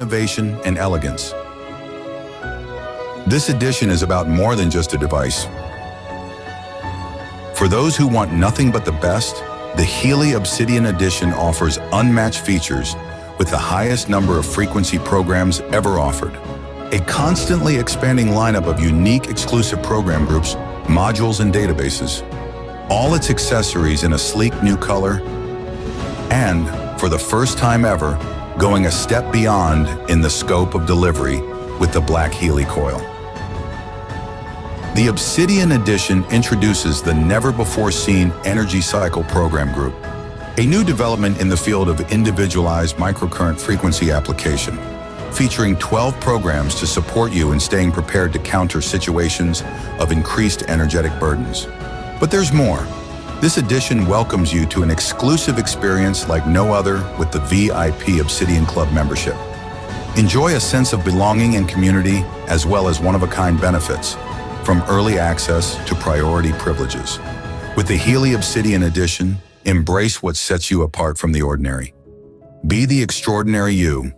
innovation, and elegance. This edition is about more than just a device. For those who want nothing but the best, the Healy Obsidian Edition offers unmatched features with the highest number of frequency programs ever offered. A constantly expanding lineup of unique exclusive program groups, modules, and databases. All its accessories in a sleek new color, and, for the first time ever, going a step beyond in the scope of delivery with the Black Healy coil. The Obsidian Edition introduces the never-before-seen Energy Cycle Program Group, a new development in the field of individualized microcurrent frequency application, featuring 12 programs to support you in staying prepared to counter situations of increased energetic burdens. But there's more. This edition welcomes you to an exclusive experience like no other with the VIP Obsidian Club membership. Enjoy a sense of belonging and community, as well as one-of-a-kind benefits, from early access to priority privileges. With the Healy Obsidian Edition, embrace what sets you apart from the ordinary. Be the extraordinary you.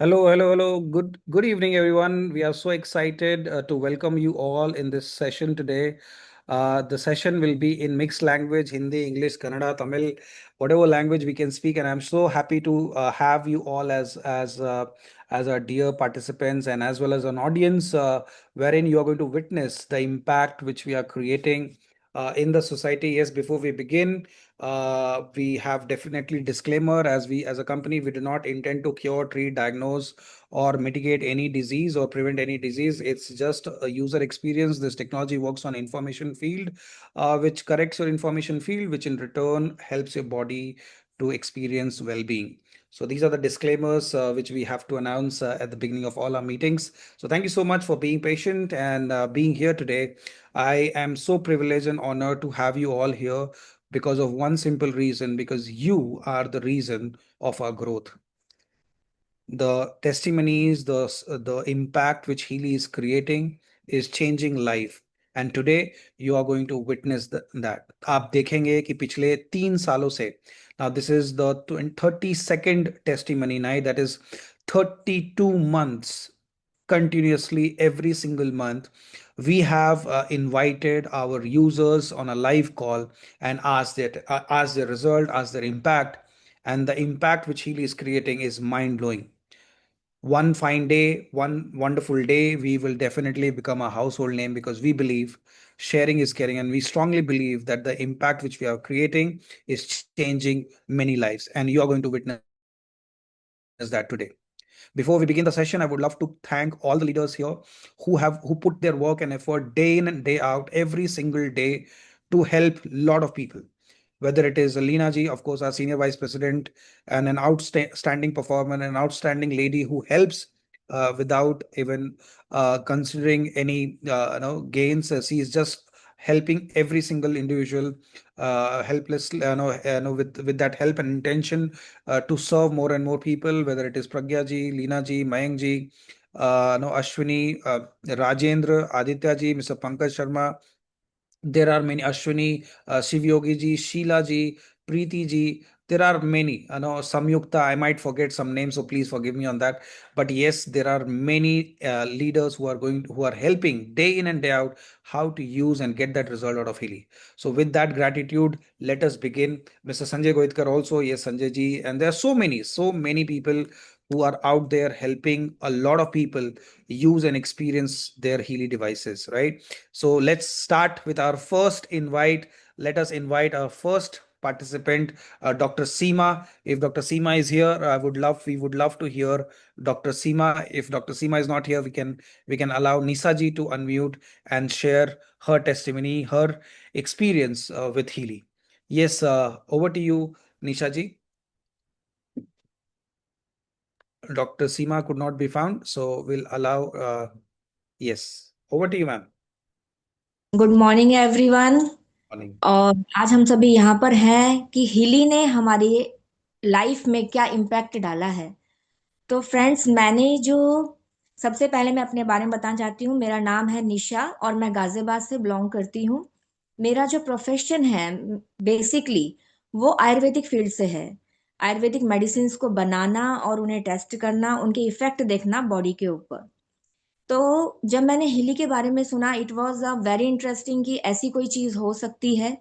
Hello. Good evening, everyone. We are so excited to welcome you all in this session today. The session will be in mixed language, Hindi, English, Kannada, Tamil, whatever language we can speak. And I'm so happy to have you all as our dear participants and as well as an audience, wherein you are going to witness the impact which we are creating in the society. Yes, before we begin, we have definitely disclaimer, as a company, we do not intend to cure, treat, diagnose, or mitigate any disease or prevent any disease. It's just a user experience. This technology works on information field, which corrects your information field, which in return helps your body to experience well-being. So these are the disclaimers which we have to announce at the beginning of all our meetings. So thank you so much for being patient and being here today. I am so privileged and honored to have you all here because of one simple reason, because you are the reason of our growth. The testimonies, the impact which Healy is creating is changing life. And today you are going to witness that. आप देखेंगे कि पिछले 3 सालों से, now this is the 32nd testimony night, that is 32 months continuously every single month. We have invited our users on a live call and ask their result, ask their impact, and the impact which Healy is creating is mind-blowing. One fine day, one wonderful day, we will definitely become a household name, because we believe sharing is caring, and we strongly believe that the impact which we are creating is changing many lives, and you are going to witness that today. Before we begin the session, I would love to thank all the leaders here who put their work and effort day in and day out every single day to help a lot of people. Whether it is Leena ji, of course, our senior vice president, and an outstanding performer, an outstanding lady who helps without even considering any gains. She is just helping every single individual helpless, with that help and intention to serve more and more people. Whether it is Pragya ji, Leena ji, Mayank ji, Ashwini, Rajendra, Aditya ji, Mr. Pankaj Sharma. There are many, Ashwini, Shiv Yogi ji, Sheila ji, Preeti ji. There are many, Samyukta. I might forget some names, so please forgive me on that. But yes, there are many leaders who are helping day in and day out how to use and get that result out of Healy. So with that gratitude, let us begin. Mr. Sanjay Goitkar also, yes, Sanjay ji, and there are so many people who are out there helping a lot of people use and experience their Healy devices, right? So let's start with our first invite. Let us invite our first participant, Dr. Seema. If Dr. Seema is here, we would love to hear Dr. Seema. If Dr. Seema is not here, we can allow Nisa ji to unmute and share her testimony, her experience with Healy. Yes, over to you, Nisha ji. Dr. Seema could not be found, so we'll allow. Yes, over to you, ma'am. Good morning everyone. Morning. और आज हम सभी यहाँ पर हैं कि Healy ने हमारी लाइफ में क्या इम्पैक्ट डाला है। तो फ्रेंड्स, सबसे पहले मैं अपने बारे में बताना चाहती हूँ। मेरा नाम है निशा और मैं गाजियाबाद से बिलोंग करती हूँ। मेरा जो प्रोफेशन है बेसिकली वो आयुर्वेदिक फील्ड से है। आयुर्वेदिक मेडिसिन को बनाना और उन्हें टेस्ट करना, उनके इफेक्ट देखना बॉडी के ऊपर। तो जब मैंने हिली के बारे में सुना, it was a very interesting कि ऐसी कोई चीज हो सकती है।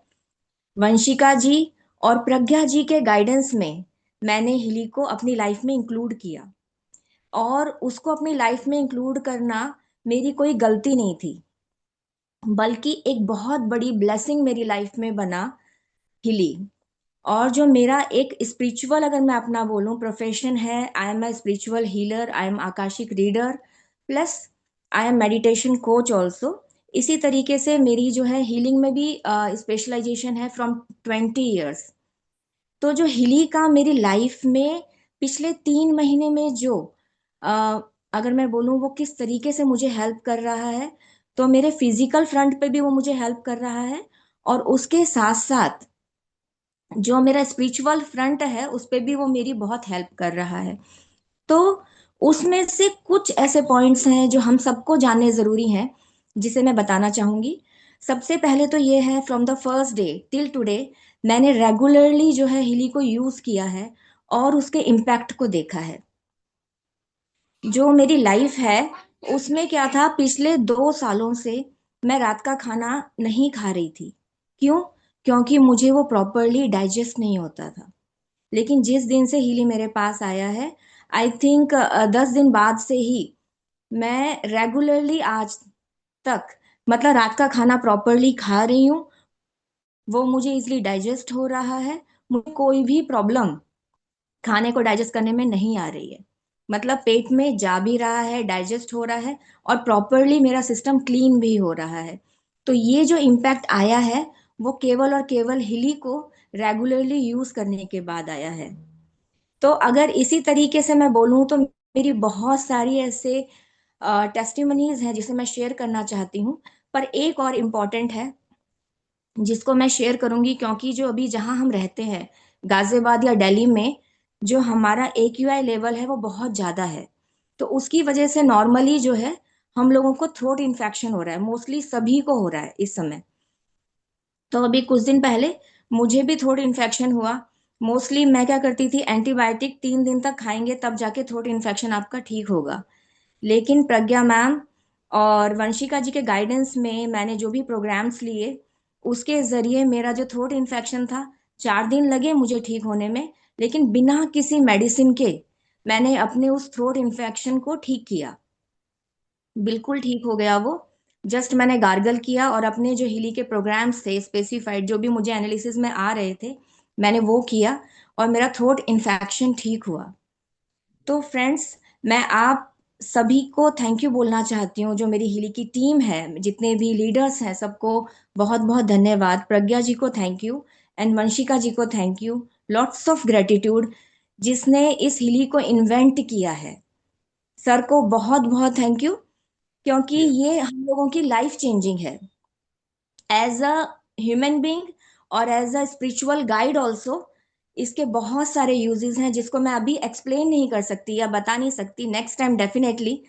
वंशिका जी और प्रज्ञा जी के गाइडेंस में मैंने हिली को अपनी लाइफ में इंक्लूड किया, और उसको अपनी लाइफ में इंक्लूड करना मेरी कोई गलती नहीं थी, बल्कि एक बहुत बड़ी ब्लेसिंग मेरी लाइफ में बना हिली। और जो मेरा एक स्पिरिचुअल, अगर मैं अपना बोलूं, प्रोफेशन है, I am a spiritual healer, I am Akashic reader, plus I am meditation coach also. इसी तरीके से मेरी जो है हीलिंग में भी स्पेशलाइजेशन है फ्रॉम 20 years। तो जो हिली का मेरी लाइफ में पिछले 3 महीने में जो अ, अगर मैं बोलूं वो किस तरीके से मुझे हेल्प कर रहा है, तो मेरे फिजिकल फ्रंट पे भी वो मुझे हेल्प कर रहा है, और उसके साथ साथ जो मेरा स्पिरिचुअल फ्रंट है उस पे भी वो मेरी बहुत हेल्प कर रहा है। तो उसमें से कुछ ऐसे पॉइंट्स हैं जो हम सबको जानने जरूरी हैं, जिसे मैं बताना चाहूंगी। सबसे पहले तो ये है, from the first day till today मैंने रेगुलरली जो है हिली को यूज किया है और उसके इम्पैक्ट को देखा है। जो मेरी लाइफ है उसमें क्या था, पिछले 2 सालों से मैं रात का खाना नहीं खा रही थी। क्यों? क्योंकि मुझे वो प्रॉपरली डाइजेस्ट नहीं होता था। लेकिन जिस दिन से हीली मेरे पास आया है, आई थिंक 10 दिन बाद से ही मैं रेगुलरली आज तक, मतलब रात का खाना प्रॉपरली खा रही हूँ। वो मुझे इजिली डाइजेस्ट हो रहा है, मुझे कोई भी प्रॉब्लम खाने को डाइजेस्ट करने में नहीं आ रही है। मतलब पेट में जा भी रहा है, डाइजेस्ट हो रहा है, और प्रॉपरली मेरा सिस्टम क्लीन भी हो रहा है। तो ये जो इम्पैक्ट आया है वो केवल और केवल हिली को रेगुलरली यूज करने के बाद आया है। तो अगर इसी तरीके से मैं बोलूँ तो मेरी बहुत सारी ऐसे टेस्टिमनीज हैं जिसे मैं शेयर करना चाहती हूँ। पर एक और इम्पॉर्टेंट है जिसको मैं शेयर करूंगी, क्योंकि जो अभी जहां हम रहते हैं, गाजियाबाद या दिल्ली में, जो हमारा AQI लेवल है वो बहुत ज्यादा है। तो उसकी वजह से नॉर्मली जो है हम लोगों को थ्रोट इन्फेक्शन हो रहा है, मोस्टली सभी को हो रहा है इस समय। तो अभी कुछ दिन पहले मुझे भी थ्रोट इन्फेक्शन हुआ। मोस्टली मैं क्या करती थी, एंटीबायोटिक 3 दिन तक खाएंगे तब जाके थ्रोट इन्फेक्शन आपका ठीक होगा। लेकिन प्रज्ञा मैम और वंशिका जी के गाइडेंस में मैंने जो भी प्रोग्राम्स लिए, उसके जरिए मेरा जो थ्रोट इन्फेक्शन था, 4 दिन लगे मुझे ठीक होने में, लेकिन बिना किसी मेडिसिन के मैंने अपने उस थ्रोट इन्फेक्शन को ठीक किया। बिल्कुल ठीक हो गया वो। जस्ट मैंने गार्गल किया और अपने जो हिली के प्रोग्राम्स थे स्पेसिफाइड, जो भी मुझे एनालिसिस में आ रहे थे, मैंने वो किया और मेरा थ्रोट इन्फेक्शन ठीक हुआ। तो फ्रेंड्स, मैं आप सभी को थैंक यू बोलना चाहती हूँ। जो मेरी हिली की टीम है, जितने भी लीडर्स हैं, सबको बहुत बहुत धन्यवाद। प्रज्ञा जी को थैंक यू, एंड वंशिका जी को thank you. Lots of gratitude, जिसने इस हिली को इन्वेंट किया है। सर को बहुत बहुत थैंक यू, क्योंकि ये हम लोगों की लाइफ चेंजिंग है। एज अ ह्यूमन बीइंग और as a spiritual guide also, इसके बहुत सारे यूजेस हैं जिसको मैं अभी एक्सप्लेन नहीं कर सकती या बता नहीं सकती। Next time definitely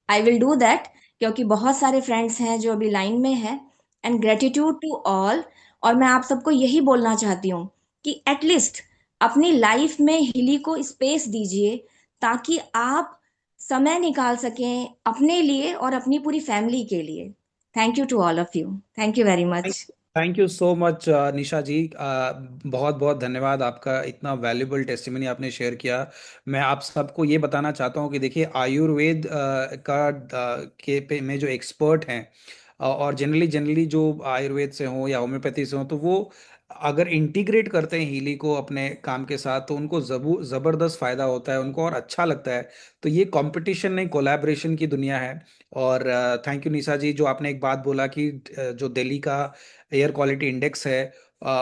I will do that, क्योंकि बहुत सारे फ्रेंड्स हैं जो अभी लाइन में हैं। And gratitude to all. और मैं आप सबको यही बोलना चाहती हूँ कि एटलीस्ट अपनी लाइफ में हिली को स्पेस दीजिए, ताकि आप समय निकाल सकें अपने लिए और अपनी पूरी फैमिली के लिए। Thank you to all of you. Thank you very much. Thank you so much Nisha ji. बहुत बहुत धन्यवाद आपका, इतना वैल्यूबल टेस्टिमनी आपने शेयर किया। मैं आप सबको ये बताना चाहता हूँ कि देखिए, आयुर्वेद में जो एक्सपर्ट हैं, और जनरली जनरली जो आयुर्वेद से हो या होम्योपैथी से हो, तो वो अगर इंटीग्रेट करते हैं हीली को अपने काम के साथ, तो उनको ज़बरदस्त फायदा होता है, उनको और अच्छा लगता है। तो ये कंपटीशन नहीं, कोलैबोरेशन की दुनिया है। और थैंक यू निशा जी, जो आपने एक बात बोला कि जो दिल्ली का एयर क्वालिटी इंडेक्स है,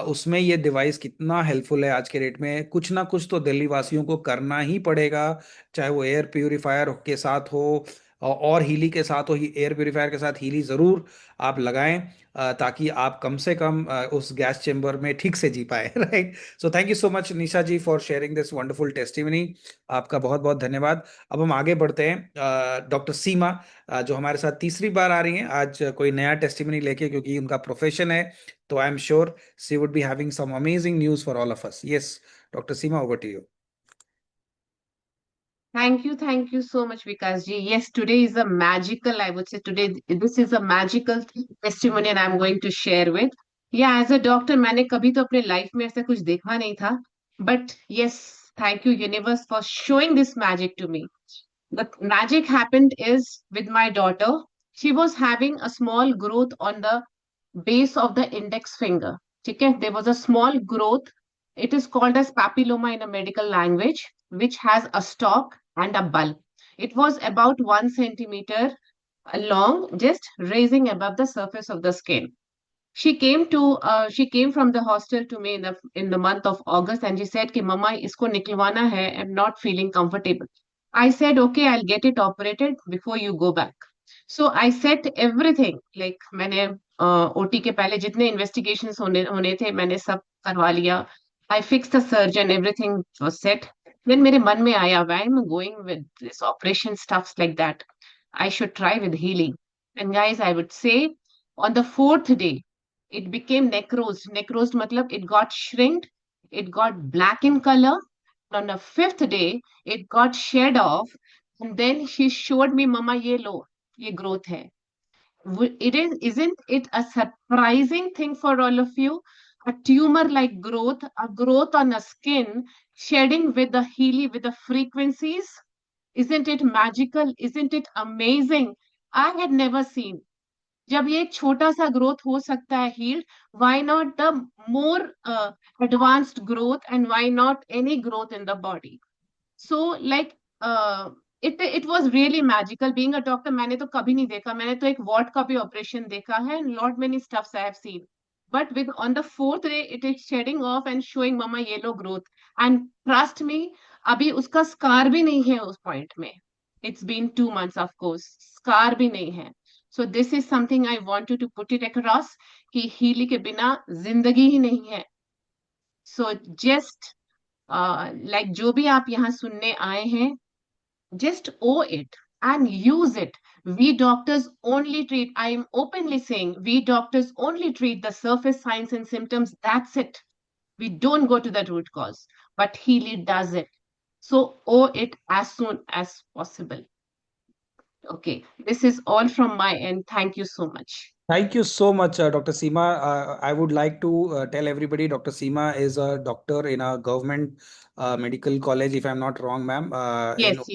उसमें ये डिवाइस कितना हेल्पफुल है आज के डेट में। कुछ ना कुछ तो दिल्ली वासियों को करना ही पड़ेगा, चाहे वो एयर प्यूरिफायर के साथ हो, और हीली के साथ हो, एयर प्योरीफायर के साथ हीली ज़रूर आप लगाएं, ताकि आप कम से कम उस गैस चेंबर में ठीक से जी पाए। Right. So thank you so much Nisha ji for sharing this wonderful testimony. आपका बहुत बहुत धन्यवाद। अब हम आगे बढ़ते हैं, डॉक्टर सीमा जो हमारे साथ तीसरी बार आ रही हैं आज, कोई नया टेस्टिमनी लेके, क्योंकि उनका प्रोफेशन है, तो I am sure she would be having some amazing news for all of us. Yes doctor Seema, over to you. Thank you so much, Vikash ji. Yes, today is a magical, I would say today, this is a magical testimony and I'm going to share with. Yeah, as a doctor, मैंने कभी तो अपने life में ऐसा कुछ देखा नहीं था. But yes, thank you, universe, for showing this magic to me. The magic happened is with my daughter. She was having a small growth on the base of the index finger. Okay, there was a small growth. It is called as papilloma in a medical language, which has a stalk and a bulb. It was about 1 centimeter long, just raising above the surface of the skin. She came from the hostel to me in the month of August, and she said कि mama isko निकलवाना hai, I'm not feeling comfortable. I said okay, I'll get it operated before you go back. So I set everything, like मैंने OT के पहले जितने investigations होने थे मैंने सब करवा लिया. I fixed the surgeon, everything was set. Then मेरे मन में आया, why am I going with this operation stuffs like that? I should try with healing. And guys, I would say on the fourth day, it became necrosed. Necrosed matlab it got shrinked, it got black in color. On the fifth day, it got shed off. And then she showed me, Mama, ye lo, ye growth hai. Isn't it a surprising thing for all of you? A tumor-like growth, a growth on a skin, shedding with the Healy, with the frequencies. Isn't it magical? Isn't it amazing? I had never seen. जब ये एक छोटा सा growth हो सकता है heeled, why not the more advanced growth and why not any growth in the body? So like it was really magical. Being a doctor, मैंने तो कभी नहीं देखा. मैंने तो एक वॉट का भी ऑपरेशन देखा है, lot many stuffs I have seen. But with on the fourth day, it is shedding off and showing mama yellow growth. And trust me, अभी उसका स्कार भी नहीं है उस पॉइंट में. It's been 2 months, of course. Scar भी नहीं है. So this is something I want you to put it across कि हीली के बिना जिंदगी ही नहीं है. So just like जो भी आप यहाँ सुनने आए हैं, just owe it and use it. We doctors only treat, I am openly saying, we doctors only treat the surface signs and symptoms. That's it. We don't go to the root cause, but Healy does it. So owe it as soon as possible. Okay, this is all from my end. Thank you so much. Thank you so much, Dr. Seema. I would like to tell everybody Dr. Seema is a doctor in a government medical college, if I'm not wrong, ma'am, Yes.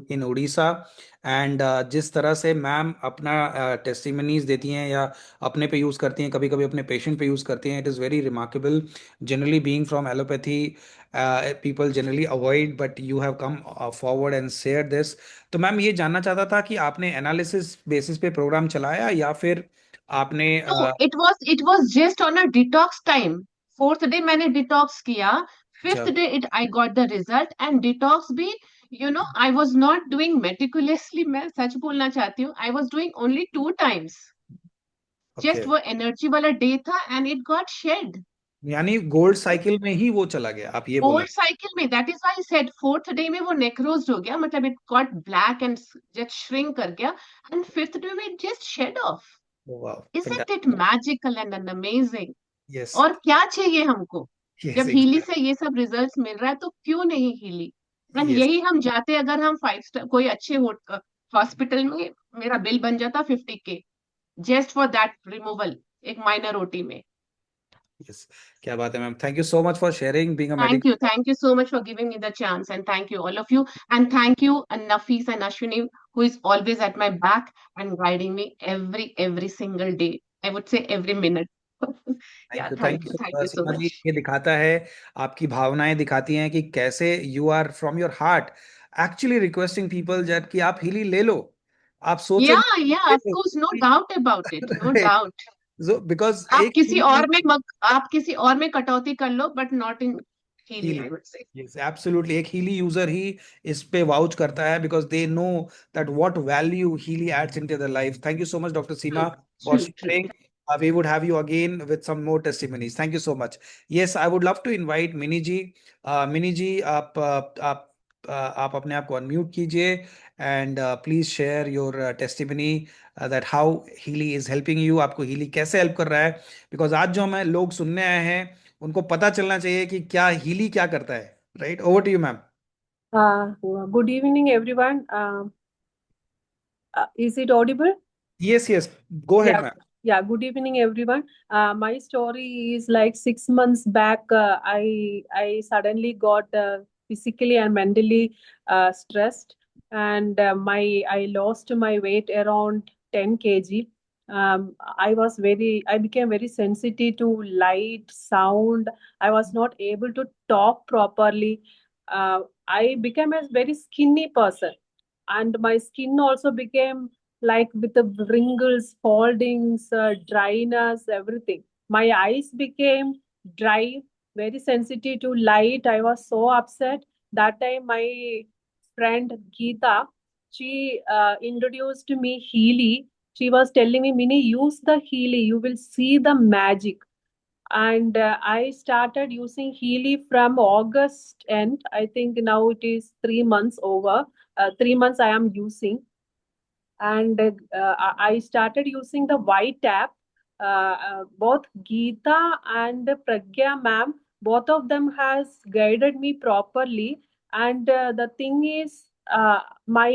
in Orissa. And जिस तरह से ma'am अपना testimonies देती हैं या अपने पे use करती हैं, कभी कभी अपने पेशेंट पे यूज़ करती हैं, it is very remarkable. Generally being from allopathy, people generally avoid, but you have come forward and shared this. तो मैम ये जानना चाहता था कि आपने एनालिसिस बेसिस पे प्रोग्राम चलाया या फिर आपने No, it was just on a detox time. Fourth day मैंने detox किया. Fifth day I got the result. And detox भी, I was not doing meticulously. मैं सच बोलना चाहती हूँ. I was doing only 2 times. Just वो energy वाला day था and it got shed. यानी गोल्ड साइकिल में ही वो चला गया, आप ये बोल Gold cycle में, that is why I said fourth day में वो necrosed हो गया, मतलब it got black and just shrink कर गया, and fifth day में it just shed off. wow, Isn't it magical and amazing? yes, और क्या चाहिए हमको? yes, जब हीली से ये सब रिजल्ट्स मिल रहा है तो क्यों नहीं हीली? एंड yes, यही हम जाते अगर हम 5 स्टार कोई अच्छे हॉस्पिटल में, मेरा बिल बन जाता 50K just for that removal, एक माइनर ओटी में. yes. क्या बात है ma'am. Thank you so much for sharing being a Thank you so much for giving me the chance, and thank you all of you, and thank you Nafis and Ashwini, who is always at my back and guiding me every single day. I would say every minute. Yeah, thank you so much. ये दिखाता है, आपकी भावनाएं दिखाती हैं कि कैसे you are from your heart actually requesting people that कि आप हीली ले लो. आप सोच Yeah, of course, no doubt about it, no doubt. Because आप किसी और में कटौती कर लो, but not in Healy, I would say. Yes, absolutely एक हीली यूजर ही इस पे वाउच करता है because they know that what value Healy adds into their life. Thank you so much, Dr. Seema, for True. sharing. We would have you again with some more testimonies. Thank you so much. Yes, I would love to invite Mini ji. Mini ji, आप अपने आप को unmute कीजिए and please share your testimony that how Healy is helping you. आपको Healy कैसे help कर रहा है बिकॉज आज जो हमें लोग सुनने आए हैं उनको पता चलना चाहिए कि क्या हीली क्या करता है. Right, over to you, ma'am. Good evening, everyone. Is it audible? Yes, yes. Go ahead, Yeah, ma'am. yeah. Good evening, everyone. My story is like 6 months back. I suddenly got physically and mentally stressed, and I lost my weight around 10 kg. I became very sensitive to light, sound. I was not able to talk properly. I became a very skinny person, and my skin also became like with the wrinkles, foldings, dryness, everything. My eyes became dry, very sensitive to light. I was so upset. That time, my friend Geeta, she introduced me Healy. She was telling me, Mini, use the Healy. You will see the magic. And I started using Healy from August end. I think now it is 3 months over. 3 months I am using, and I started using the white app. Both Geeta and Pragya ma'am, both of them has guided me properly. And the thing is, my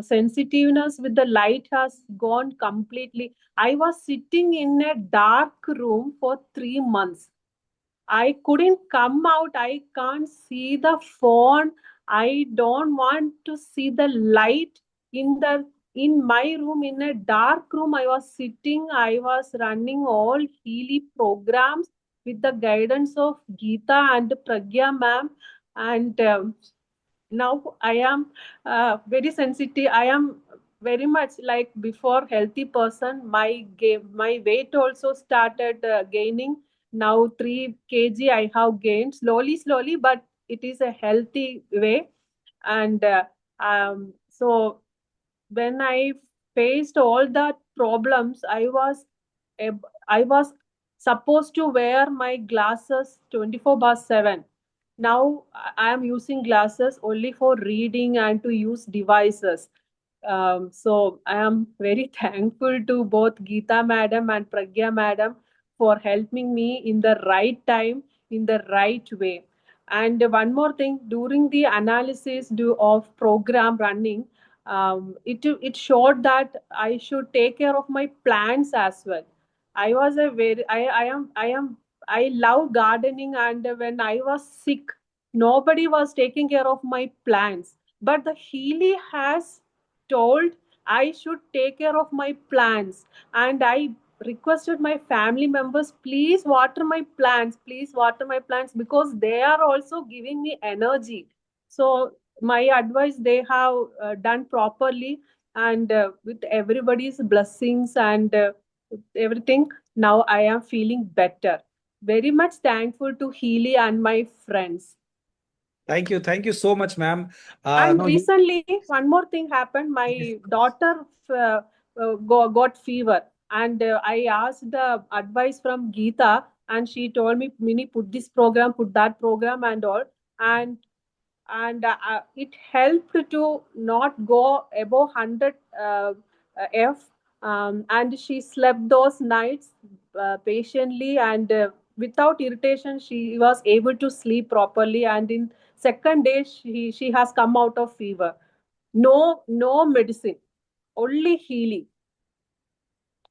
sensitiveness with the light has gone completely. I was sitting in a dark room for 3 months. I couldn't come out. I can't see the phone. I don't want to see the light in my room, in a dark room. I was sitting. I was running all Healy programs with the guidance of Geeta and Pragya ma'am. And now I am very sensitive. I am very much like before healthy person. My weight also started gaining. Now 3 kg I have gained slowly, but it is a healthy way. And so when I faced all the problems, I was supposed to wear my glasses 24/7. Now I am using glasses only for reading and to use devices. So I am very thankful to both Geeta madam and Pragya madam for helping me in the right time, in the right way. And one more thing, during the analysis of program running, it showed that I should take care of my plants as well. I was a very I love gardening, and when I was sick, nobody was taking care of my plants. But the Healy has told I should take care of my plants, and I requested my family members, please water my plants, because they are also giving me energy. So my advice they have done properly, and with everybody's blessings and everything, now I am feeling better. Very much thankful to Healy and my friends. Thank you so much, ma'am. And No, recently, one more thing happened. My daughter got fever, and I asked the advice from Geeta, and she told me, Mini, put this program, put that program, and all. And it helped to not go above 100 F. And she slept those nights patiently, and without irritation, she was able to sleep properly. And in second day, she has come out of fever. No medicine, only Healy.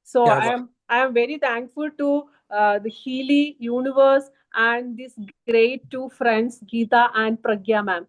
So क्या बात. I am very thankful to the Healy universe and these great two friends, Geeta and Pragya ma'am.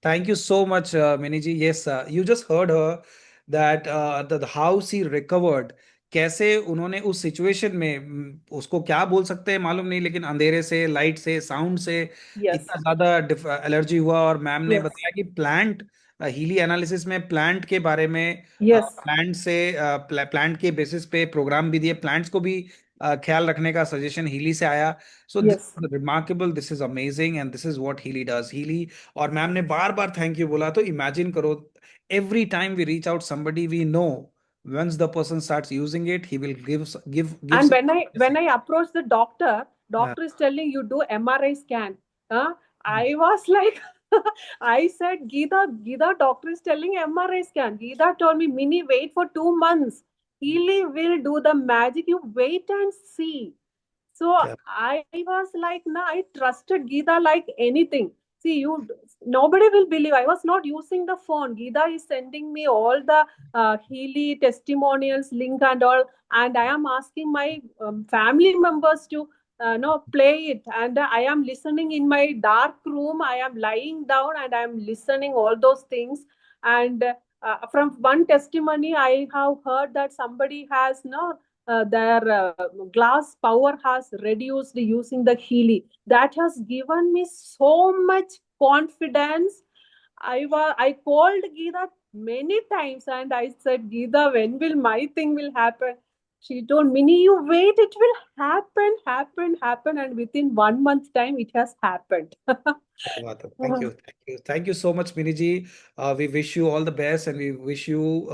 Thank you so much, Miniji. Yes, you just heard her that the how she recovered. कैसे उन्होंने उस situation में उसको क्या बोल सकते हैं मालूम नहीं, लेकिन अंधेरे से, लाइट से, साउंड से Yes. इतना ज्यादा एलर्जी हुआ. और मैम ने Yes. बताया कि प्लांट हीली एनालिसिस में प्लांट के बारे में Yes. प्लांट के बेसिस पे प्रोग्राम भी दिए, प्लांट्स को भी ख्याल रखने का सजेशन हीली से आया. So this Yes. is remarkable, this is amazing, and this is what Healy does. Healy, और मैम ने बार बार थैंक यू बोला, तो इमेजिन करो, every time we reach out somebody we know, once the person starts using it, he will give And some when I approach the doctor, uh, doctor is telling you do MRI scan. I was like, I said, Geeta, doctor is telling MRI scan. Geeta told me, Mini, wait for 2 months. Healy will do the magic. You wait and see. So yeah. I was like, nah, I trusted Geeta like anything. See, nobody will believe. I was not using the phone. Geeta is sending me all the Healy testimonials, link and all, and I am asking my family members to play it, and I am listening in my dark room. I am lying down and I am listening all those things. And from one testimony, I have heard that somebody has their glass power has reduced using the Healy. That has given me so much confidence. I called Geeta many times and I said, Geeta, when will my thing will happen? She told Mini, you wait, it will happen, and within 1 month time, it has happened. क्या बात है. Thank you so much, Mini ji. We wish you all the best, and we wish you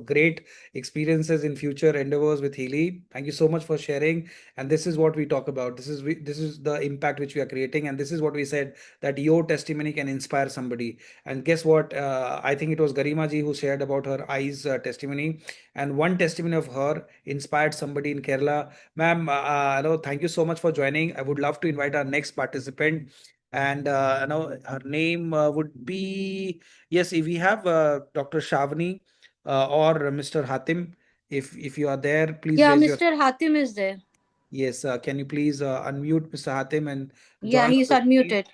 great experiences in future endeavors with Healy. Thank you so much for sharing. And this is what we talk about. This is the impact which we are creating, and this is what we said, that your testimony can inspire somebody. And guess what? I think it was Garima ji who shared about her eyes testimony, and one testimony of her inspired somebody in Kerala. Ma'am, thank you so much for joining. I would love to invite our next participant. And her name would be, yes, if we have Dr. Shavni or Mr. Hatim, if you are there, please Yeah, raise your. Mr. Hatim is there. Yes, can you please unmute Mr. Hatim and Yeah, join he's us? unmuted.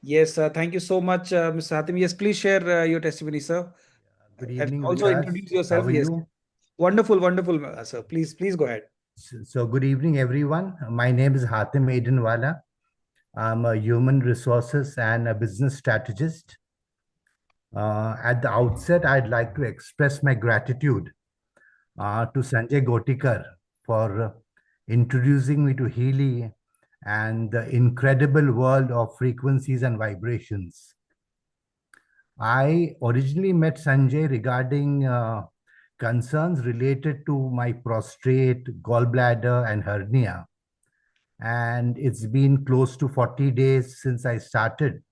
Yes, thank you so much, Mr. Hatim. Yes, please share your testimony, sir. Good And evening, also Vikash. introduce How yourself. are Yes, you? wonderful, sir. Please go ahead. So good evening, everyone. My name is Hatim Aidenwala. I'm a human resources and a business strategist. At the outset, I'd like to express my gratitude to Sanjay Gotikar for introducing me to Healy and the incredible world of frequencies and vibrations. I originally met Sanjay regarding concerns related to my prostate, gallbladder, and hernia. And it's been close to 40 days since I started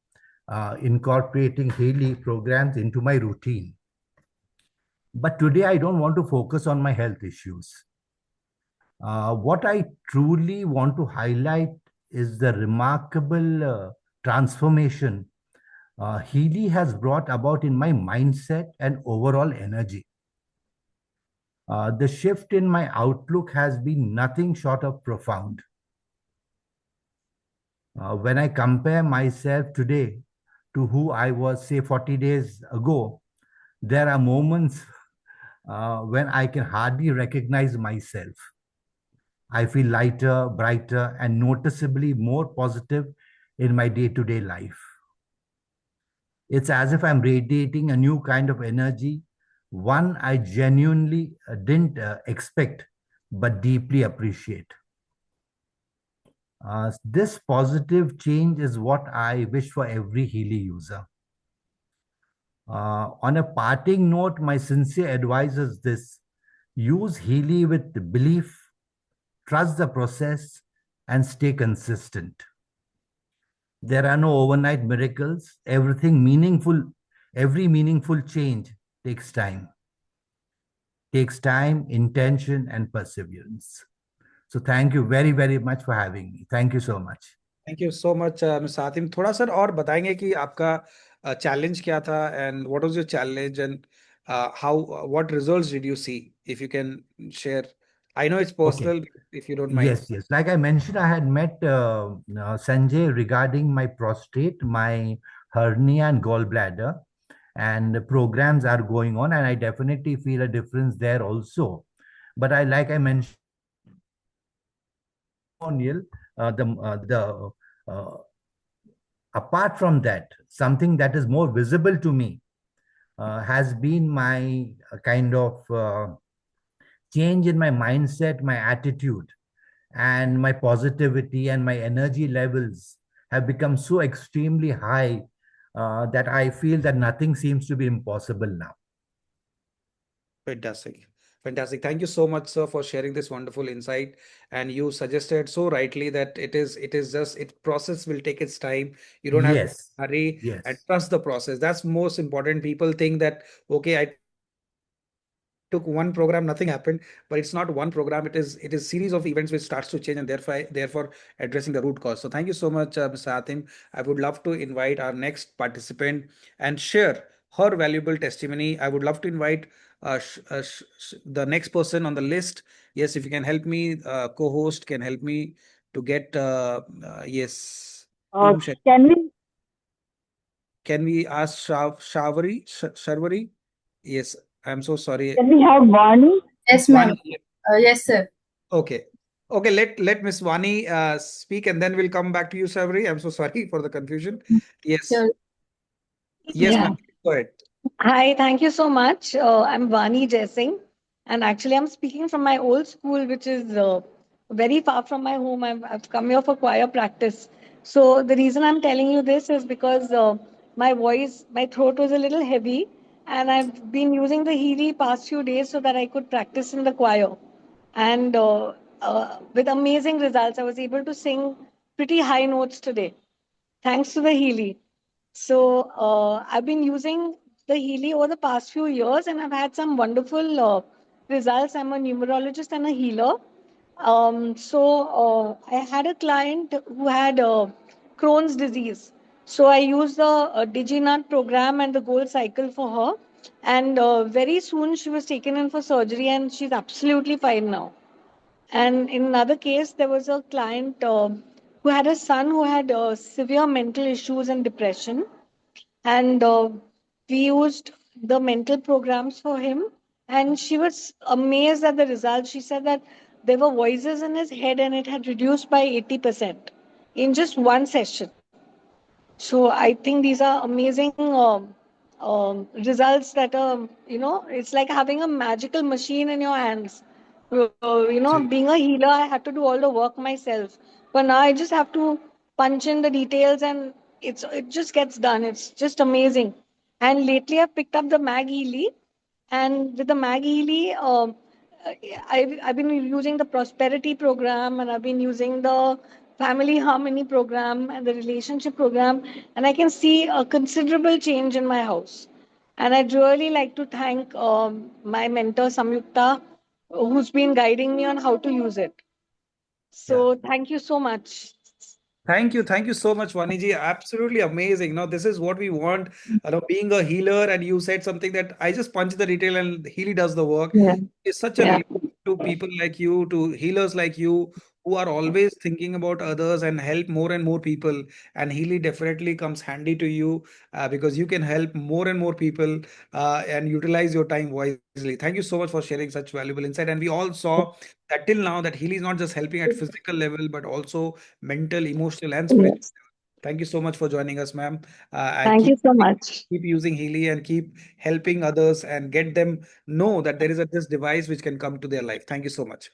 incorporating Healy programs into my routine. But today, I don't want to focus on my health issues. What I truly want to highlight is the remarkable transformation Healy has brought about in my mindset and overall energy. The shift in my outlook has been nothing short of profound. When I compare myself today to who I was, say, 40 days ago, there are moments when I can hardly recognize myself. I feel lighter, brighter, and noticeably more positive in my day-to-day life. It's as if I'm radiating a new kind of energy, one I genuinely didn't expect, but deeply appreciate. This positive change is what I wish for every Healy user. On a parting note, my sincere advice is this: use Healy with belief, trust the process, and stay consistent. There are no overnight miracles. Every meaningful change takes time. Takes time, intention, and perseverance. So thank you very, very much for having me. Thank you so much. Thank you so much, Mr. Hatim. थोड़ा sir और बताएंगे कि आपका challenge क्या था, and what was your challenge, and what results did you see? If you can share. I know it's personal, Okay. if you don't mind. Yes. Like I mentioned, I had met Sanjay regarding my prostate, my hernia, and gallbladder, and the programs are going on, and I definitely feel a difference there also. But like I mentioned, apart from that, something that is more visible to me has been my kind of change in my mindset, my attitude. and my positivity and my energy levels have become so extremely high that I feel that nothing seems to be impossible now. Fantastic. Fantastic. Thank you so much, sir, for sharing this wonderful insight. And you suggested so rightly that it is just it process will take its time. You don't have to Yes, hurry and yes, trust the process. That's most important. People think that, okay, I took one program, nothing happened, but it's not one program. It is series of events which starts to change, and therefore addressing the root cause. So thank you so much, Mr. Atim. I would love to invite our next participant and share her valuable testimony. I would love to invite the next person on the list. Yes, if you can help me, co-host can help me to get yes. Uh, Whom can we can we ask Sharvari? Yes, I'm so sorry. can we have Vani? Yes, ma'am. Vani. Yes, sir. Okay. Okay, let Miss Vani speak, and then we'll come back to you, Sharvari. I'm so sorry for the confusion. Yes. Sure. Yes, ma'am. Yeah. Go ahead. Hi, thank you so much. I'm Vani Jaising, and actually, I'm speaking from my old school, which is very far from my home. I've come here for choir practice. So, the reason I'm telling you this is because my throat was a little heavy, and I've been using the Healy past few days so that I could practice in the choir. And with amazing results, I was able to sing pretty high notes today, thanks to the Healy. So I've been using the Healy over the past few years, and I've had some wonderful results. I'm a numerologist and a healer. I had a client who had Crohn's disease. So I used the DigiNut program and the Gold Cycle for her. And very soon she was taken in for surgery, and she's absolutely fine now. And in another case, there was a client who had a son who had severe mental issues and depression. And we used the mental programs for him. And she was amazed at the results. She said that there were voices in his head and it had reduced by 80% in just one session. So I think these are amazing results that it's like having a magical machine in your hands. Being a healer, I had to do all the work myself, but now I just have to punch in the details and it just gets done. It's just amazing. And lately, I've picked up the Mag Healy, and with the Mag Healy, I've been using the prosperity program, and I've been using the family harmony program and the relationship program, and I can see a considerable change in my house. And I'd really like to thank my mentor Samyukta, who's been guiding me on how to use it. Yeah. So thank you so much. Thank you so much, Vaniji. Absolutely amazing. Now, this is what we want. Being a healer, and you said something that I just punch the detail and Healy does the work. Yeah. It's such a Yeah. relief to people like you, to healers like you, who are always thinking about others and help more and more people. And Healy definitely comes handy to you because you can help more and more people and utilize your time wisely. Thank you so much for sharing such valuable insight. And we all saw that till now that Healy is not just helping at physical level, but also mental, emotional, and spiritual. Yes. Thank you so much for joining us, ma'am. And Thank you so much. keep using Healy and keep helping others and get them know that there is this device which can come to their life. Thank you so much.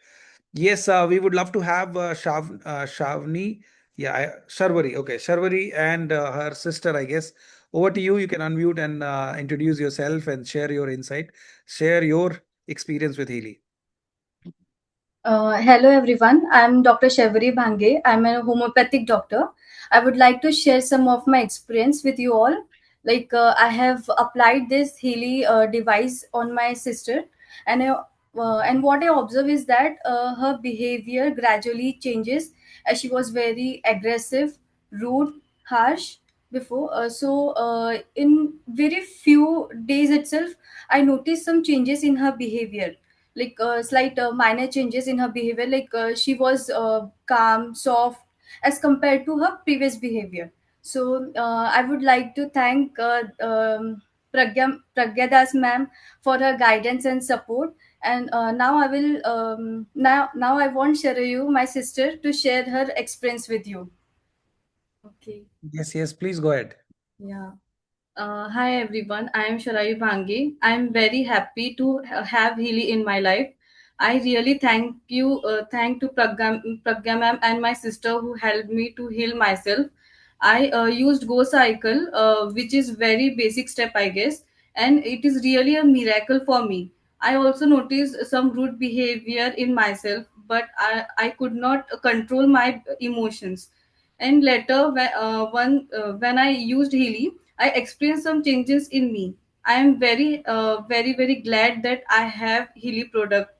Yes, we would love to have Shavni. Yeah, Sharvari. Okay, Sharvari and her sister, I guess. Over to you. You can unmute and introduce yourself and share your insight. Share your experience with Healy. Hello everyone, I'm Dr. Shevari Bhange. I'm a homeopathic doctor. I would like to share some of my experience with you all. I have applied this Healy device on my sister, and what I observe is that her behavior gradually changes as she was very aggressive, rude, harsh before. In very few days itself, I noticed some changes in her behavior, slight minor changes in her behavior. She was calm, soft as compared to her previous behavior. So I would like to thank Pragya Das ma'am for her guidance and support. And now I want Sharayu, my sister, to share her experience with you. Okay. Yes, please go ahead. Yeah. Hi everyone, I am Sharayu Bhangi. I am very happy to have Healy in my life. I really thank to Pragya ma'am and my sister who helped me to heal myself. I used Go Cycle, which is very basic step, I guess, and it is really a miracle for me. I also noticed some rude behavior in myself, but I could not control my emotions. And later, when I used Healy, I experienced some changes in me. I am very glad that I have Healy product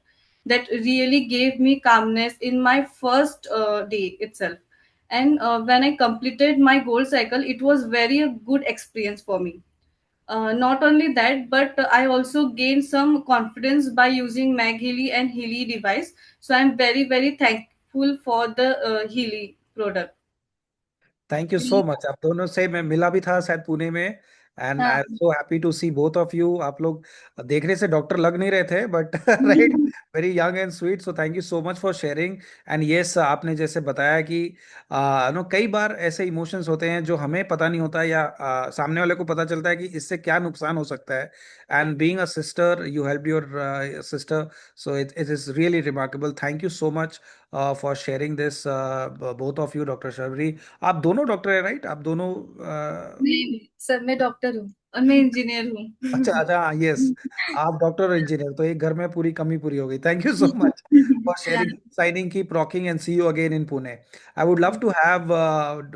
that really gave me calmness in my first day itself. And when I completed my goal cycle, it was very a good experience for me. Not only that, but I also gained some confidence by using Mag Healy and Healy device. So I'm very thankful for the Healy product. Thank you so much. आप दोनों से मैं मिला भी था शायद पुणे में, and I am so happy to see both of you. आप लोग देखने से डॉक्टर लग नहीं रहे थे, but right, very young and sweet. So thank you so much for sharing. And yes, आपने जैसे बताया कि नो कई बार ऐसे इमोशंस होते हैं जो हमें पता नहीं होता, या सामने वाले को पता चलता है कि इससे क्या नुकसान हो सकता है। And being a sister, you help your sister, so it it is really remarkable. Thank you so much for sharing this, both of you. Doctor Shabari, आप दोनों डॉक्टर हैं राइट? आप दोनों नहीं सर, मैं डॉक्टर हूँ और मैं इंजीनियर अच्छा हूँ। अच्छा, यस, आप डॉक्टर और इंजीनियर, तो एक घर में पूरी कमी पूरी हो गई। Thank you so much for sharing, signing, keep rocking, and see you again in Pune. I would love to have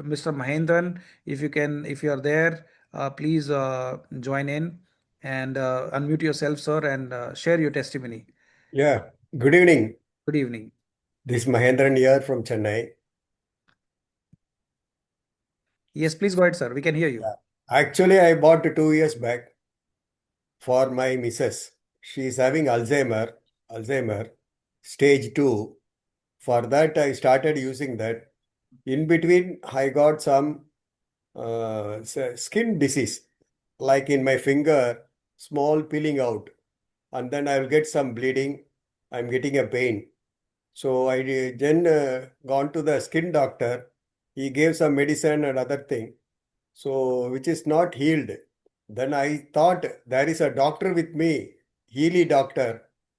mister Mahendran, if you can, if you are there, please join in and unmute yourself, sir, and share your testimony. Yeah, good evening. Good evening. This is Mahendran here from Chennai. Yes, please go ahead, sir. We can hear you. Yeah. Actually, I bought 2 years back for my missus. She is having Alzheimer, stage 2. For that, I started using that. In between, I got some skin disease, like in my finger, small peeling out, and then I will get some bleeding. I'm getting a pain. So I then gone to the skin doctor. He gave some medicine and other thing. So which is not healed. Then I thought there is a doctor with me, Healy doctor.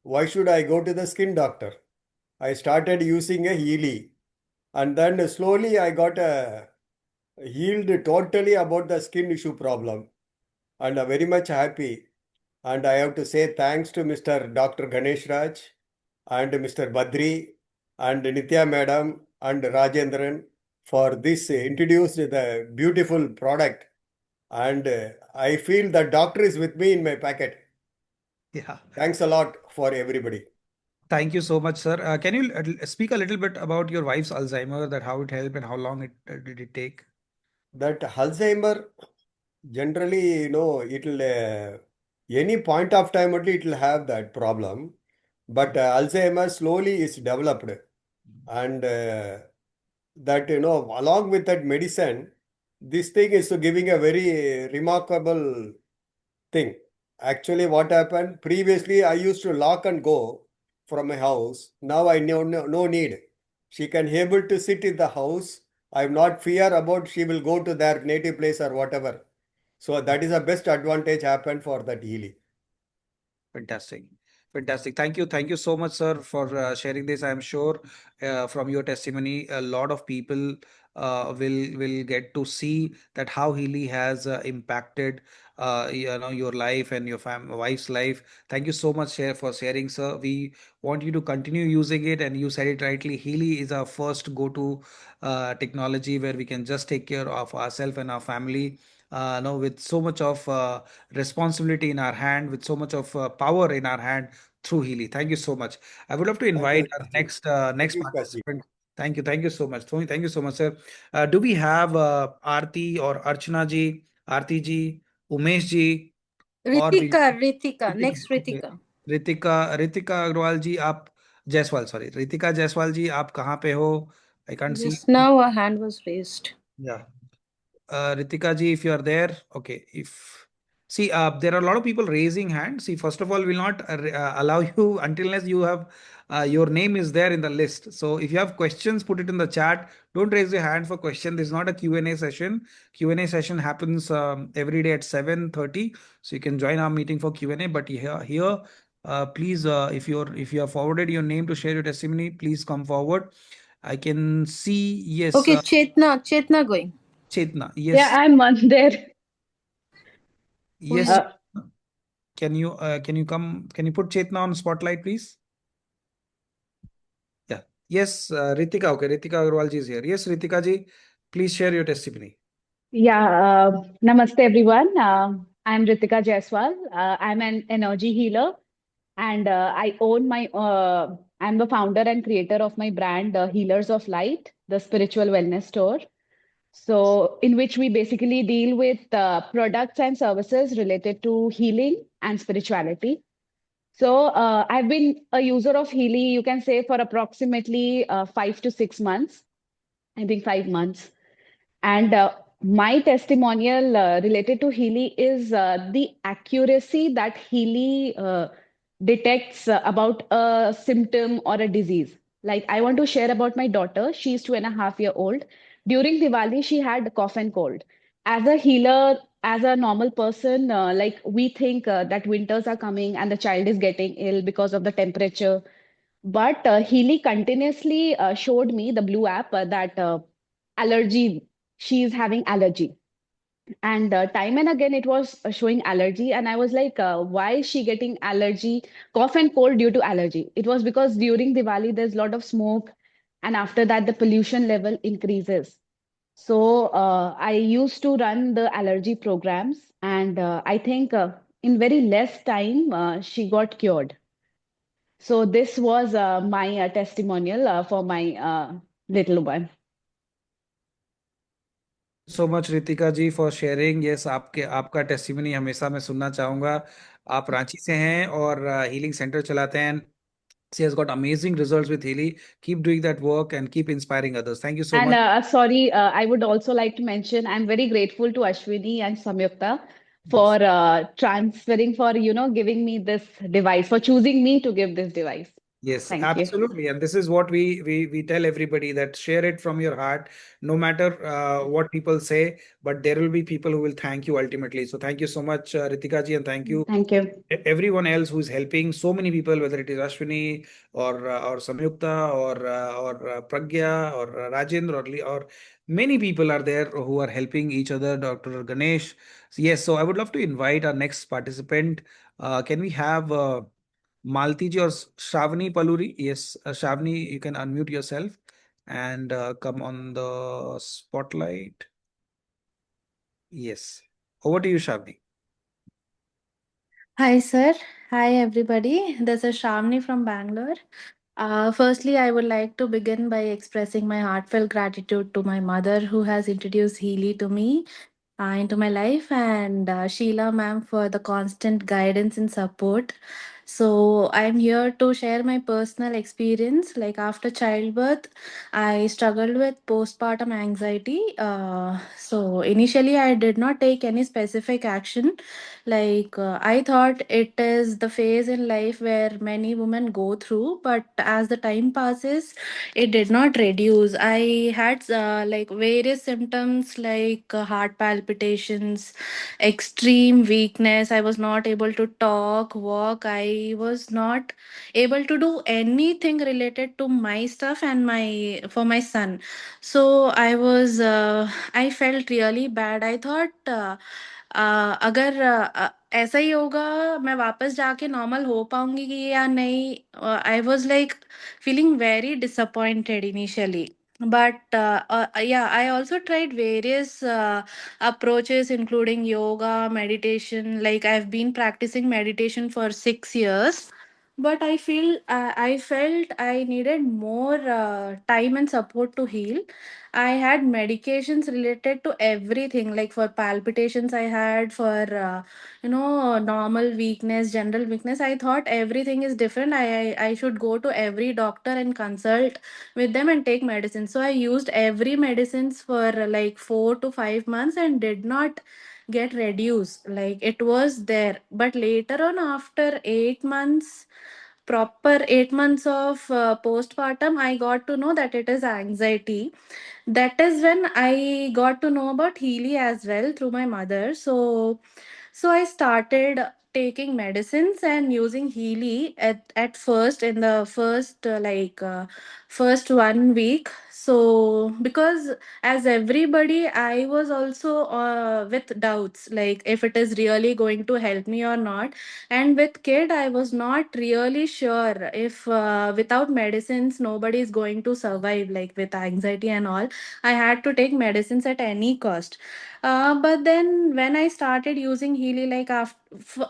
Why should I go to the skin doctor? I started using a Healy, and then slowly I got healed totally about the skin issue problem, and I'm very much happy. And I have to say thanks to Mr. Dr. Ganesh Raj and Mr. Badri and Nitya Madam and Rajendran for this introduced the beautiful product. And I feel the doctor is with me in my packet. Yeah. Thanks a lot for everybody. Thank you so much, sir. Can you speak a little bit about your wife's Alzheimer, that how it helped and how long it did it take? That Alzheimer, generally, it'll any point of time only it'll have that problem. But Alzheimer slowly is developed, and that along with that medicine, this thing is giving a very remarkable thing. Actually, what happened previously, I used to lock and go from my house. Now I know no need. She can able to sit in the house. I'm not fear about she will go to their native place or whatever. So that is the best advantage happened for that healing. Fantastic. Fantastic. Thank you so much, sir, for sharing this. I'm sure from your testimony, a lot of people will get to see that how Healy has impacted your life and your wife's life. Thank you so much for sharing, sir. We want you to continue using it, and you said it rightly. Healy is our first go-to technology where we can just take care of ourselves and our family. No, with so much of responsibility in our hand, with so much of power in our hand through Healy. Thank you so much. I would love to Thank invite you, our Kashi. next Thank you, Kashi. participant. Thank you so much. Thank you so much, sir. Do we have Aarti or Archana ji, Aarti ji, Umesh ji, or Ritika, Ritika? next Okay. Ritika. Ritika Agarwal ji, आप Jaiswal, sorry, Ritika Jaiswal ji, आप कहाँ पे हो? I can't see. Just now a hand was raised. Yeah. Ritika ji, if you are there, okay. If see, there are a lot of people raising hands. See, first of all, we'll not allow you until unless you have your name is there in the list. So if you have questions, put it in the chat. Don't raise your hand for question. This is not a Q&A session. Q&A session happens every day at 7:30. So you can join our meeting for Q&A. But here Please, if you have forwarded your name to share your testimony, please come forward. I can see, yes, Okay, Chetna going. Chetna. Yeah, Yes, I'm there. yes. is- Can you come? Can you put Chetna on spotlight, please? Yeah. Yes, Ritika. Okay, Ritika Agarwal ji is here. Yes, Ritika ji, please share your testimony. Yeah, namaste everyone. I'm Ritika Jaiswal. I'm an energy healer, and I'm the founder and creator of my brand, Healers of Light, the spiritual wellness store. So, in which we basically deal with products and services related to healing and spirituality. So, I've been a user of Healy, you can say, for approximately 5 to 6 months. I think 5 months. And my testimonial related to Healy is the accuracy that Healy detects about a symptom or a disease. Like, I want to share about my daughter. She's 2.5 year old. During Diwali, she had cough and cold. As a healer, as a normal person, like we think that winters are coming and the child is getting ill because of the temperature. But Healy continuously showed me the blue app that allergy, she is having allergy. And time and again, it was showing allergy. And I was like, why is she getting allergy, cough and cold due to allergy? It was because during Diwali, there's a lot of smoke. And after that, the pollution level increases. So I used to run the allergy programs. And I think in very less time, she got cured. So this was my testimonial for my little one. So much Ritika ji for sharing. Yes, आपका testimony हमेशा मैं सुनना चाहूंगा. आप रांची से हैं और healing centre चलाते हैं. She has got amazing results with Healy. Keep doing that work and keep inspiring others. Thank you so And much. sorry, I would also like to mention I'm very grateful to Ashwini and Samyukta for transferring, for giving me this device, for choosing me to give this device. Yes, Thank you. absolutely. And this is what we tell everybody, that share it from your heart, no matter what people say, but there will be people who will thank you ultimately. So thank you so much, Ritika ji, and thank you Thank you. everyone else who is helping so many people, whether it is Ashwini or Samyukta or Pragya or Rajendra or many people are there who are helping each other. Dr. Ganesh. Yes, so I would love to invite our next participant. Can we have Malti ji or Shavni Paluri? Yes, Shavni, you can unmute yourself and come on the spotlight. Yes, over to you, Shavni. Hi, sir. Hi, everybody. This is Shamni from Bangalore. Firstly, I would like to begin by expressing my heartfelt gratitude to my mother who has introduced Healy to me into my life, and Sheila ma'am for the constant guidance and support. So, I'm here to share my personal experience. Like after childbirth, I struggled with postpartum anxiety. So, initially, I did not take any specific action. Like, I thought it is the phase in life where many women go through, but as the time passes, it did not reduce. I had like various symptoms like heart palpitations, extreme weakness. I was not able to talk, walk. I was not able to do anything related to my stuff and my for my son. So I felt really bad. I thought अगर ऐसा ही होगा, मैं वापस जाके normal हो पाऊंगी कि या नहीं. I was like feeling very disappointed initially. But yeah, I also tried various approaches, including yoga, meditation. Like I've been practicing meditation for 6 years, but I felt I needed more time and support to heal. I had medications related to everything, like for palpitations, I had for normal weakness, general weakness. I thought everything is different. I should go to every doctor and consult with them and take medicine. So I used every medicines for like 4 to 5 months and did not get reduced. Like it was there, but later on, after 8 months, proper 8 months of postpartum, I got to know that it is anxiety. That is when I got to know about Healy as well through my mother. So I started taking medicines and using Healy at first, in the first first 1 week. So because as everybody, I was also with doubts, like if it is really going to help me or not. And with kid, I was not really sure if without medicines nobody is going to survive, like with anxiety and all. I had to take medicines at any cost. But then when I started using Healy, like after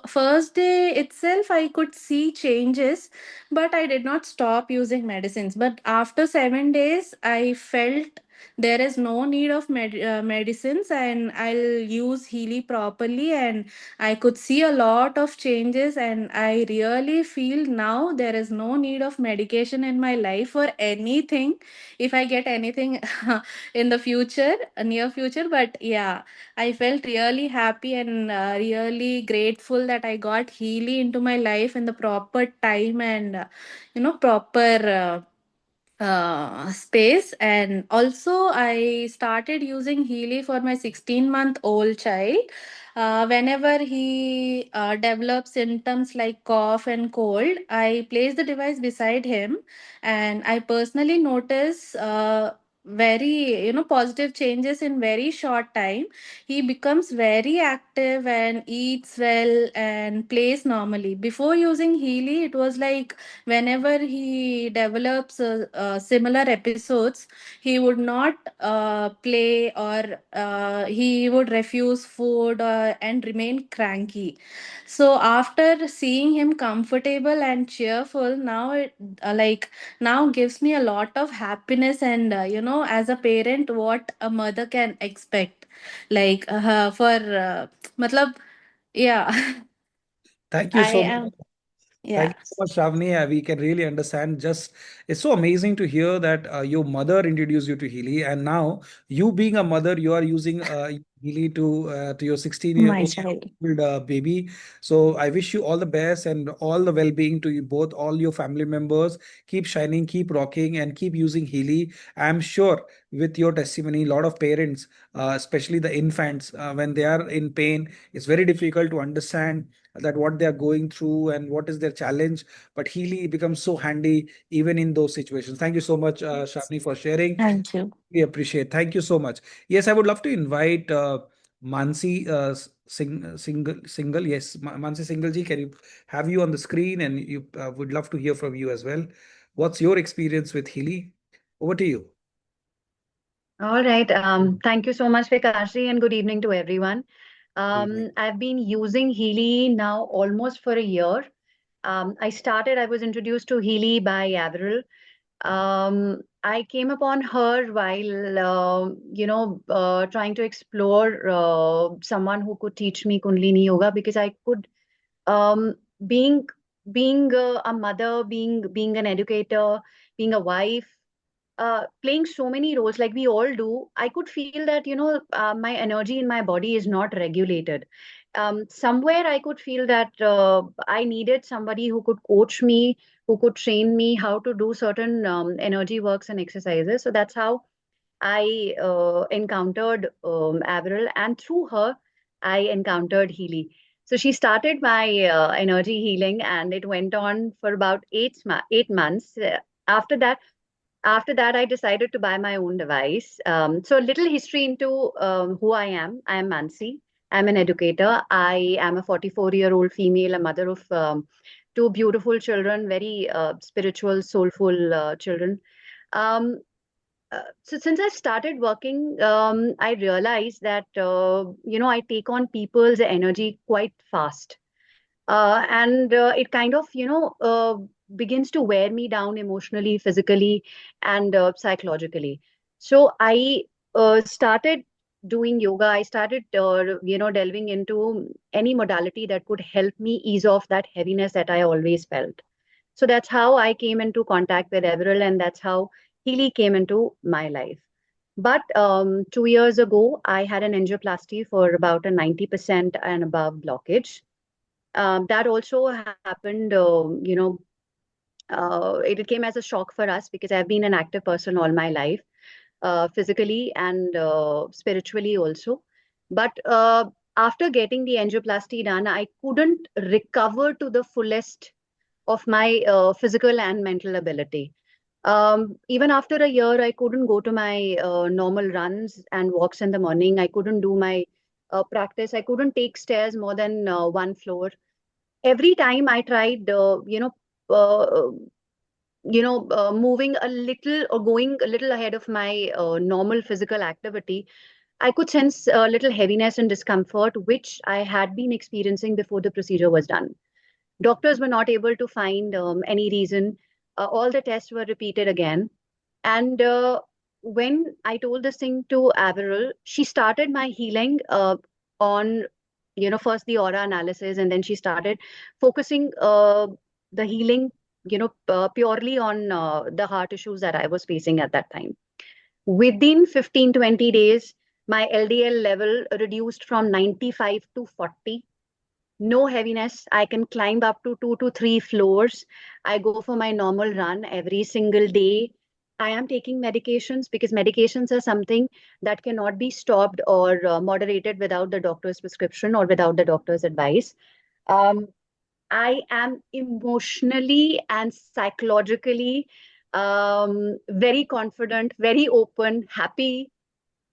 first day itself, I could see changes, but I did not stop using medicines. But after 7 days, I felt there is no need of medicines, and I'll use Healy properly, and I could see a lot of changes. And I really feel now there is no need of medication in my life for anything, if I get anything in the future, near future. But yeah, I felt really happy and really grateful that I got Healy into my life in the proper time and proper space. And also I started using Healy for my 16-month-old child. Whenever he develops symptoms like cough and cold, I place the device beside him, and I personally notice very positive changes in very short time. He becomes very active and eats well and plays normally. Before using Healy, it was like whenever he develops similar episodes, he would not play, or he would refuse food, and remain cranky. So after seeing him comfortable and cheerful, now it now gives me a lot of happiness. And as a parent, what a mother can expect, like for matlab, yeah. Thank you I so much. am, Thank yeah. you so much, Shavni. We can really understand. Just it's so amazing to hear that your mother introduced you to Healy, and now you being a mother, you are using Healy to your 16-year My old child. baby. So I wish you all the best and all the well-being to you both, all your family members. Keep shining, keep rocking, and keep using Healy. I'm sure with your testimony, a lot of parents, especially the infants, when they are in pain, it's very difficult to understand that what they are going through and what is their challenge. But Healy becomes so handy even in those situations. Thank you so much, Shavni, for sharing. Thank you. We appreciate. Thank you so much. Yes, I would love to invite Mansi Single. Yes, Mansi Single ji, can you have you on the screen? And you would love to hear from you as well. What's your experience with Healy? Over to you. All right. Thank you so much, Vikash, and good evening to everyone. Good evening. I've been using Healy now almost for a year. I was introduced to Healy by Avril. I came upon her while, trying to explore someone who could teach me Kundalini Yoga, because I could, um, being a mother, being an educator, being a wife, playing so many roles like we all do, I could feel that, my energy in my body is not regulated. Somewhere I could feel that I needed somebody who could coach me, who could train me how to do certain energy works and exercises. So that's how I encountered Avril, and through her, I encountered Healy. So she started my energy healing, and it went on for about 8 months. After that, I decided to buy my own device. So, a little history into who I am. I am Mansi. I'm an educator. I am a 44-year-old female, a mother of two beautiful children, very spiritual, soulful children. Um, so, since I started working, I realized that, I take on people's energy quite fast, and it kind of begins to wear me down emotionally, physically, and psychologically. So I started doing yoga. I started delving into any modality that could help me ease off that heaviness that I always felt. So that's how I came into contact with Everil, and that's how Healy came into my life. But 2 years ago, I had an angioplasty for about a 90% and above blockage. That also happened, it came as a shock for us, because I've been an active person all my life, physically and spiritually also. But after getting the angioplasty done, I couldn't recover to the fullest of my physical and mental ability. Even after a year, I couldn't go to my normal runs and walks in the morning. I couldn't do my practice. I couldn't take stairs more than one floor. Every time I tried, uh, moving a little or going a little ahead of my normal physical activity, I could sense a little heaviness and discomfort, which I had been experiencing before the procedure was done. Doctors were not able to find any reason. All the tests were repeated again. And when I told this thing to Avril, she started my healing on, first the aura analysis, and then she started focusing the healing, purely on the heart issues that I was facing at that time. Within 15-20 days, my LDL level reduced from 95 to 40. No heaviness. I can climb up to 2 to 3 floors. I go for my normal run every single day. I am taking medications because medications are something that cannot be stopped or moderated without the doctor's prescription or without the doctor's advice. Um, I am emotionally and psychologically very confident, very open, happy.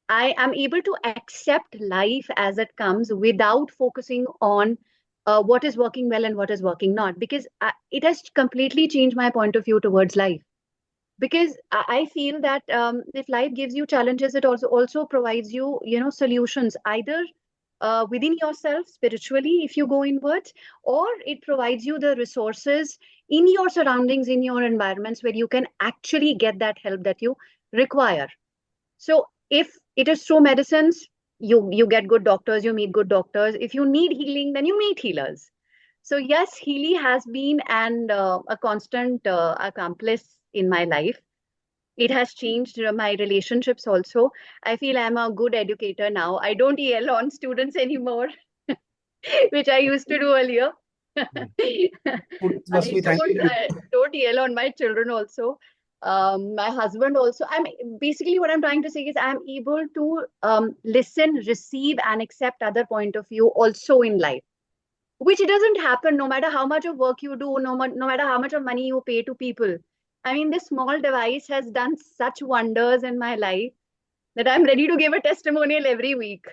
I am able to accept life as it comes without focusing on what is working well and what is working not, because it has completely changed my point of view towards life. Because I feel that if life gives you challenges, it also provides you, solutions, either within yourself spiritually, if you go inwards, or it provides you the resources in your surroundings, in your environments, where you can actually get that help that you require. So if it is through medicines, you get good doctors, you meet good doctors. If you need healing, then you meet healers. So yes, Healy has been a constant accomplice in my life. It has changed my relationships also. I feel I'm a good educator now. I don't yell on students anymore, which I used to do earlier. Must be thank you. I don't yell on my children also. My husband also. Basically what I'm trying to say is I'm able to listen, receive, and accept other point of view also in life, which doesn't happen no matter how much of work you do, no matter how much of money you pay to people. I mean, this small device has done such wonders in my life that I'm ready to give a testimonial every week.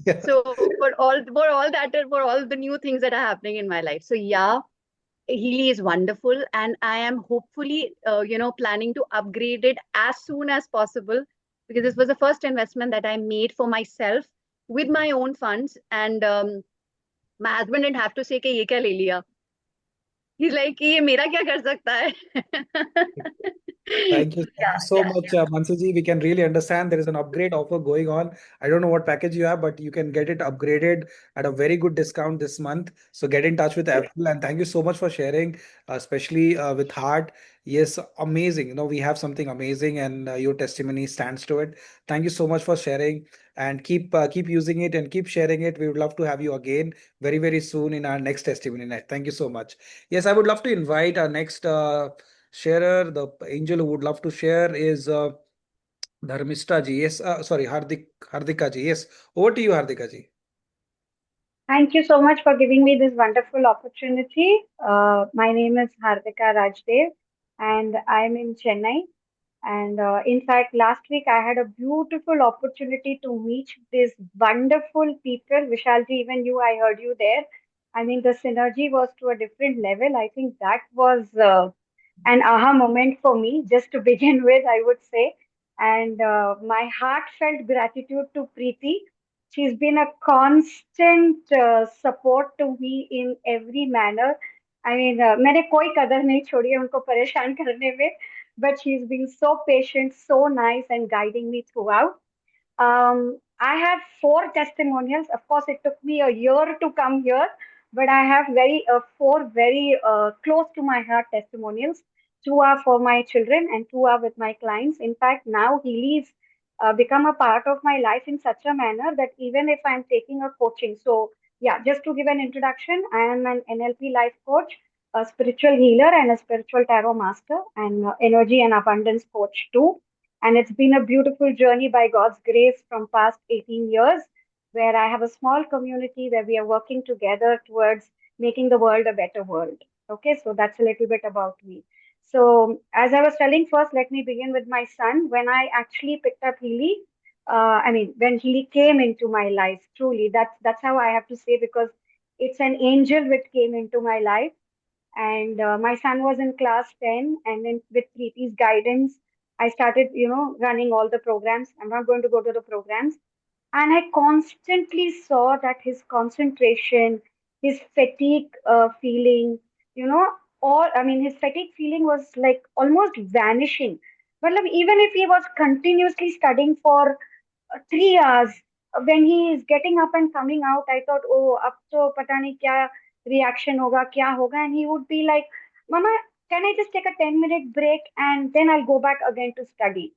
Yeah. So for all the new things that are happening in my life. So yeah, Healy is wonderful, and I am hopefully, planning to upgrade it as soon as possible, because this was the first investment that I made for myself with my own funds, and my husband didn't have to say कि ये क्या ले लिया. He's like, ये मेरा क्या कर सकता है? Thank you so much, Mansi. We can really understand there is an upgrade offer going on. I don't know what package you have, but you can get it upgraded at a very good discount this month. So get in touch with Apple, and thank you so much for sharing, especially with Heart. Yes, amazing. We have something amazing, and your testimony stands to it. Thank you so much for sharing, and keep using it and keep sharing it. We would love to have you again very, very soon in our next testimony night. Thank you so much. Yes, I would love to invite our next sharer, the angel who would love to share is Dharmishta ji. Yes, sorry, Hardika ji. Yes, over to you, Hardika ji. Thank you so much for giving me this wonderful opportunity. My name is Hardika Rajdev, and I'm in Chennai. And in fact, last week I had a beautiful opportunity to meet these wonderful people. Vishalji, even you, I heard you there. I mean, the synergy was to a different level. I think that was an aha moment for me, just to begin with, I would say. And my heartfelt gratitude to Preeti. She's been a constant support to me in every manner. I mean, मैंने कोई कदर नहीं छोड़ी है उनको परेशान करने में, but she's been so patient, so nice, and guiding me throughout. I have 4 testimonials. Of course, it took me a year to come here, but I have four very close to my heart testimonials. 2 are for my children and 2 are with my clients. In fact, now Healy's become a part of my life in such a manner that even if I'm taking a coaching, so yeah, just to give an introduction, I am an NLP life coach, a spiritual healer, and a spiritual tarot master, and energy and abundance coach too. And it's been a beautiful journey by God's grace from past 18 years. where I have a small community where we are working together towards making the world a better world. Okay, so that's a little bit about me. So, as I was telling first, let me begin with my son. When I actually picked up Healy, when Healy came into my life, truly, that's how I have to say, because it's an angel which came into my life. And my son was in class 10, and then with Preeti's guidance, I started, running all the programs. I'm not going to go to the programs, and I constantly saw that his concentration, his fatigue feeling, you know, his fatigue feeling was like almost vanishing. But like, even if he was continuously studying for 3 hours, when he is getting up and coming out, I thought, oh, ab to pata nahi kya reaction hoga, kya hoga, and he would be like, Mama, can I just take a 10-minute break and then I'll go back again to study?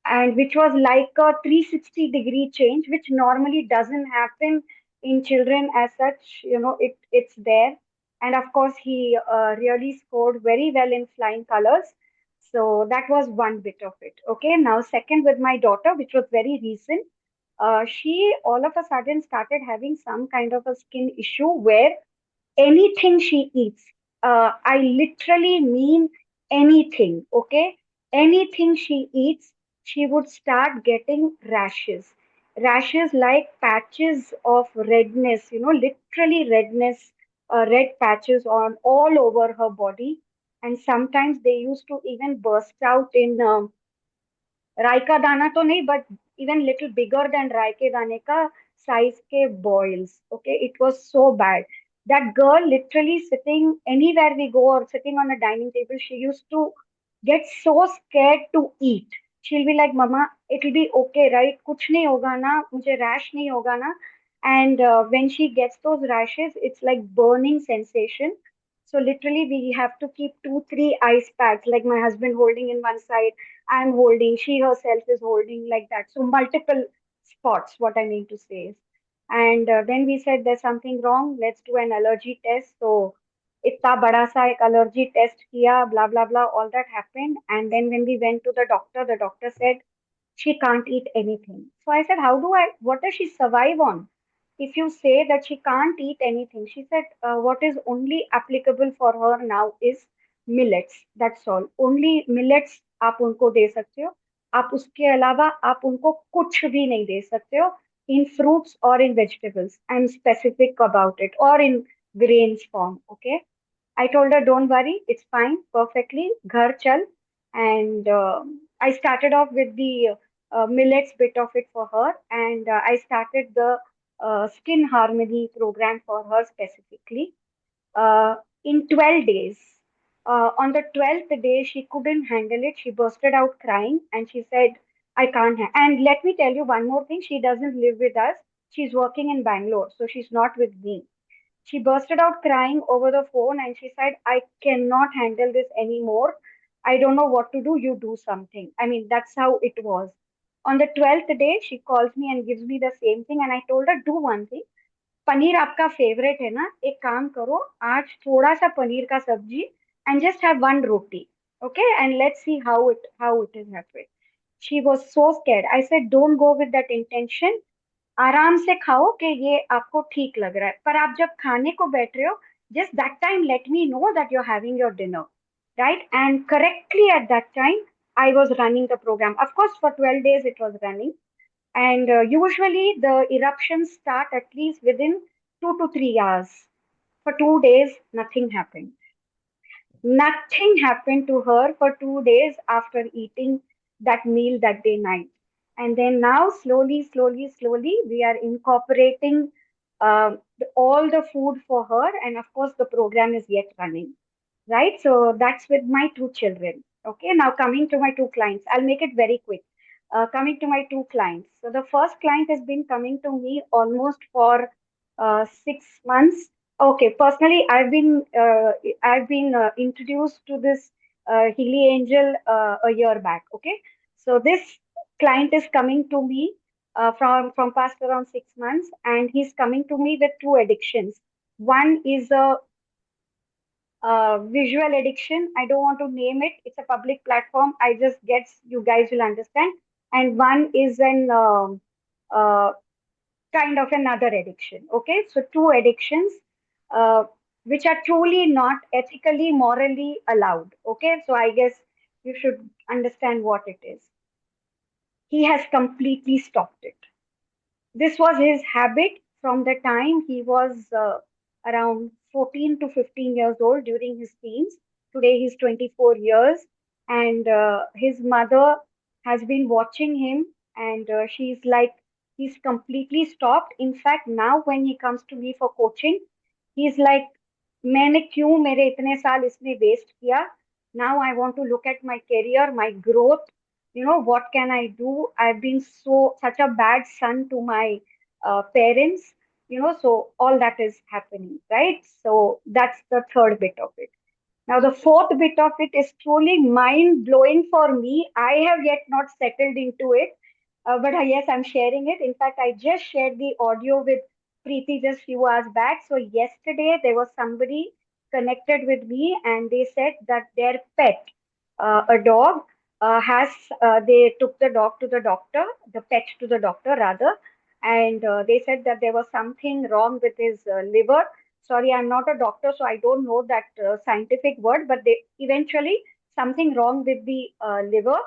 And which was like a 360-degree change, which normally doesn't happen in children as such. It's there. And of course, he really scored very well in flying colors. So that was one bit of it. Okay, now second, with my daughter, which was very recent, she all of a sudden started having some kind of a skin issue where anything she eats, I literally mean anything, okay? Anything she eats, she would start getting rashes. Rashes like patches of redness, literally redness, red patches on all over her body. And sometimes they used to even burst out in राई का दाना तो नहीं, but even little bigger than राई के दाने का size के boils. Okay, it was so bad. That girl literally sitting anywhere we go or sitting on a dining table, she used to get so scared to eat. She'll be like, Mama, it'll be okay, right? कुछ नहीं होगा ना, मुझे rash नहीं होगा ना. And when she gets those rashes, it's like burning sensation. So literally, we have to keep 2, 3 ice packs, like my husband holding in one side, I'm holding, she herself is holding, like that. So multiple spots, what I mean to say is. And then we said there's something wrong. Let's do an allergy test. So इतना बड़ा सा एक allergy test किया, blah blah blah, all that happened. And then when we went to the doctor said she can't eat anything. So I said, what does she survive on? If you say that she can't eat anything, she said, what is only applicable for her now is millets. That's all. Only millets आप उनको दे सकते हो. आप उसके अलावा आप उनको कुछ भी नहीं दे सकते हो in fruits or in vegetables. I'm specific about it, or in grains form. Okay. I told her, don't worry, it's fine, perfectly. Ghar chal. And I started off with the millets bit of it for her, and I started the skin harmony program for her specifically. In 12 days, on the 12th day, she couldn't handle it. She bursted out crying and she said, I can't. And let me tell you one more thing, she doesn't live with us. She's working in Bangalore, so she's not with me. She bursted out crying over the phone and she said, I cannot handle this anymore. I don't know what to do. You do something. I mean, that's how it was. On the 12th day, she calls me and gives me the same thing. And I told her, do one thing. Paneer आपका favourite है ना, एक काम करो, आज थोड़ा सा पनीर का सब्जी and just have one roti, okay, and let's see how it is happening. She was so scared. I said, don't go with that intention. आराम से खाओ कि ये आपको ठीक लग रहा है, पर आप जब खाने को बैठ रहे हो, just that time let me know that you're having your dinner, right? And correctly at that time, I was running the program. Of course, for 12 days it was running, and usually the eruptions start at least within 2 to 3 hours. For 2 days, nothing happened. Nothing happened to her for 2 days after eating that meal that day night. And then now, slowly, slowly, slowly, we are incorporating all the food for her. And of course, the program is yet running, right? So that's with my two children. Okay, now coming to my two clients, I'll make it very quick. Coming to my two clients. So the first client has been coming to me almost for 6 months. Okay, personally, I've been introduced to this Healy Angel a year back. Okay, so this client is coming to me from past around 6 months, and he's coming to me with two addictions. One is a visual addiction. I don't want to name it. It's a public platform. I just guess you guys will understand. And one is an uh, kind of another addiction. Okay, so two addictions which are truly not ethically, morally allowed. Okay, so I guess you should understand what it is. He has completely stopped it. This was his habit from the time he was around 14 to 15 years old during his teens. Today he's 24 years, and his mother has been watching him, and she's like, he's completely stopped. In fact, now when he comes to me for coaching, he's like, मैंने क्यों मेरे इतने साल इसमें waste किया? Now I want to look at my career, my growth. What can I do? I've been such a bad son to my parents. So all that is happening, right? So that's the third bit of it. Now, the fourth bit of it is truly mind blowing for me. I have yet not settled into it, but yes, I'm sharing it. In fact, I just shared the audio with Preeti just few hours back. So yesterday there was somebody connected with me, and they said that their pet, a dog, has they took the dog to the doctor, the pet to the doctor rather, and they said that there was something wrong with his liver. Sorry, I'm not a doctor, so I don't know that scientific word, but they eventually something wrong with the liver,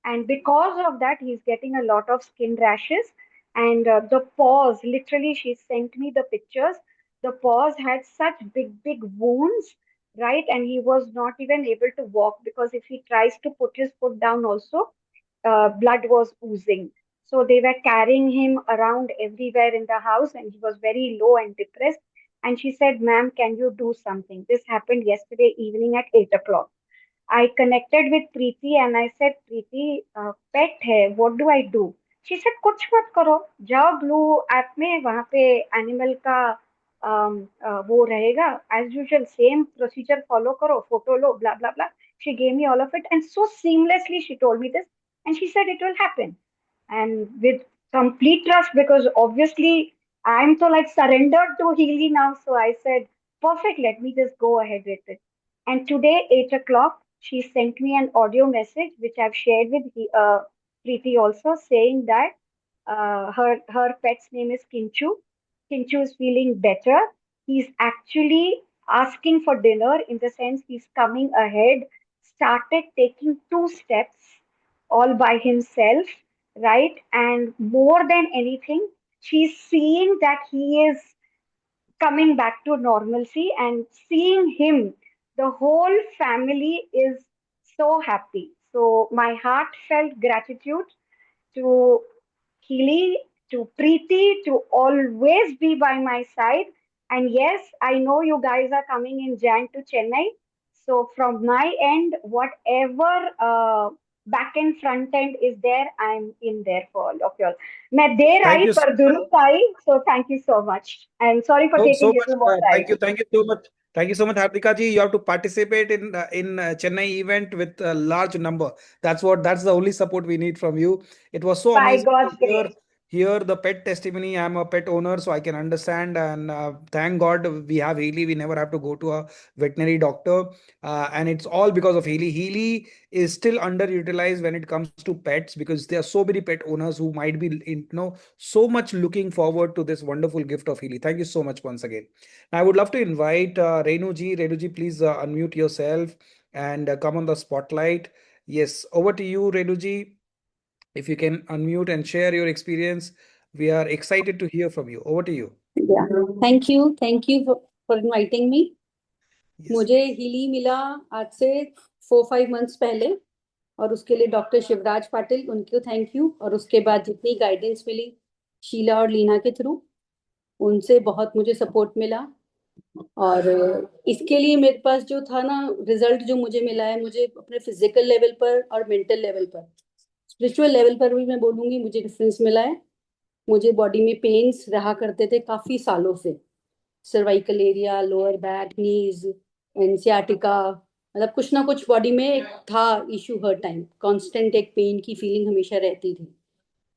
and because of that he's getting a lot of skin rashes, and the paws, literally she sent me the pictures, the paws had such big wounds, right? And he was not even able to walk, because if he tries to put his foot down also, blood was oozing. So they were carrying him around everywhere in the house, and he was very low and depressed. And she said, ma'am, can you do something? This happened yesterday evening at 8 o'clock. I connected with Preeti and I said, Preeti, pet hai, what do I do? She said, कुछ मत करो, जाओ blue app में, वहां पे animal का वो रहेगा, as usual same procedure follow करो, photo low, blah blah blah. She gave me all of it, and so seamlessly she told me this, and she said it will happen, and with complete trust, because obviously I'm so like surrendered to Healy now. So I said, perfect, let me just go ahead with it. And today, 8 o'clock, she sent me an audio message, which I've shared with Preeti also, saying that her pet's name is Kinchu. Kinchu is feeling better. He's actually asking for dinner, in the sense he's coming ahead, started taking 2 steps all by himself, right? And more than anything, she's seeing that he is coming back to normalcy, and seeing him, the whole family is so happy. So my heartfelt gratitude to Healy, to Preeti, to always be by my side. And yes, I know you guys are coming in Jan to Chennai. So from my end, whatever back end, front end is there, I'm in there for all of y'all. मैं देर Thank I you so पर दुरुस्त आई. So thank you so much. And sorry for so taking much. little more time. Thank you so much. Thank you so much, Hartika ji. You have to participate in Chennai event with a large number. That's the only support we need from you. It was so By amazing God's to grace. hear the pet testimony. I'm a pet owner, so I can understand. And thank God we have Healy. We never have to go to a veterinary doctor, and it's all because of Healy. Healy is still underutilized when it comes to pets, because there are so many pet owners who might be so much looking forward to this wonderful gift of Healy. Thank you so much once again. I would love to invite Renu ji. Renu ji, please unmute yourself and come on the spotlight. Yes, over to you, Renu ji. If you can unmute and share your experience, we are excited to hear from you. Over to you. Yeah. Thank you for inviting me. Yes. मुझे Healy मिला आज से 4-5 months पहले, और उसके लिए doctor Shivraj Patil, उनको thank you. और उसके बाद जितनी गाइडेंस मिली शीला और लीना के थ्रू, उनसे बहुत मुझे सपोर्ट मिला। और इसके लिए मेरे पास जो था ना, रिजल्ट जो मुझे मिला है, मुझे अपने फिजिकल लेवल पर और मेंटल लेवल पर, स्पिरिचुअल लेवल पर भी मैं बोलूँगी, मुझे डिफरेंस मिला है। मुझे बॉडी में पेन्स रहा करते थे काफ़ी सालों से, सर्वाइकल एरिया, लोअर बैक, नीज, एनसियाटिका, मतलब कुछ ना कुछ बॉडी में था इशू हर टाइम, कांस्टेंट एक पेन की फीलिंग हमेशा रहती थी,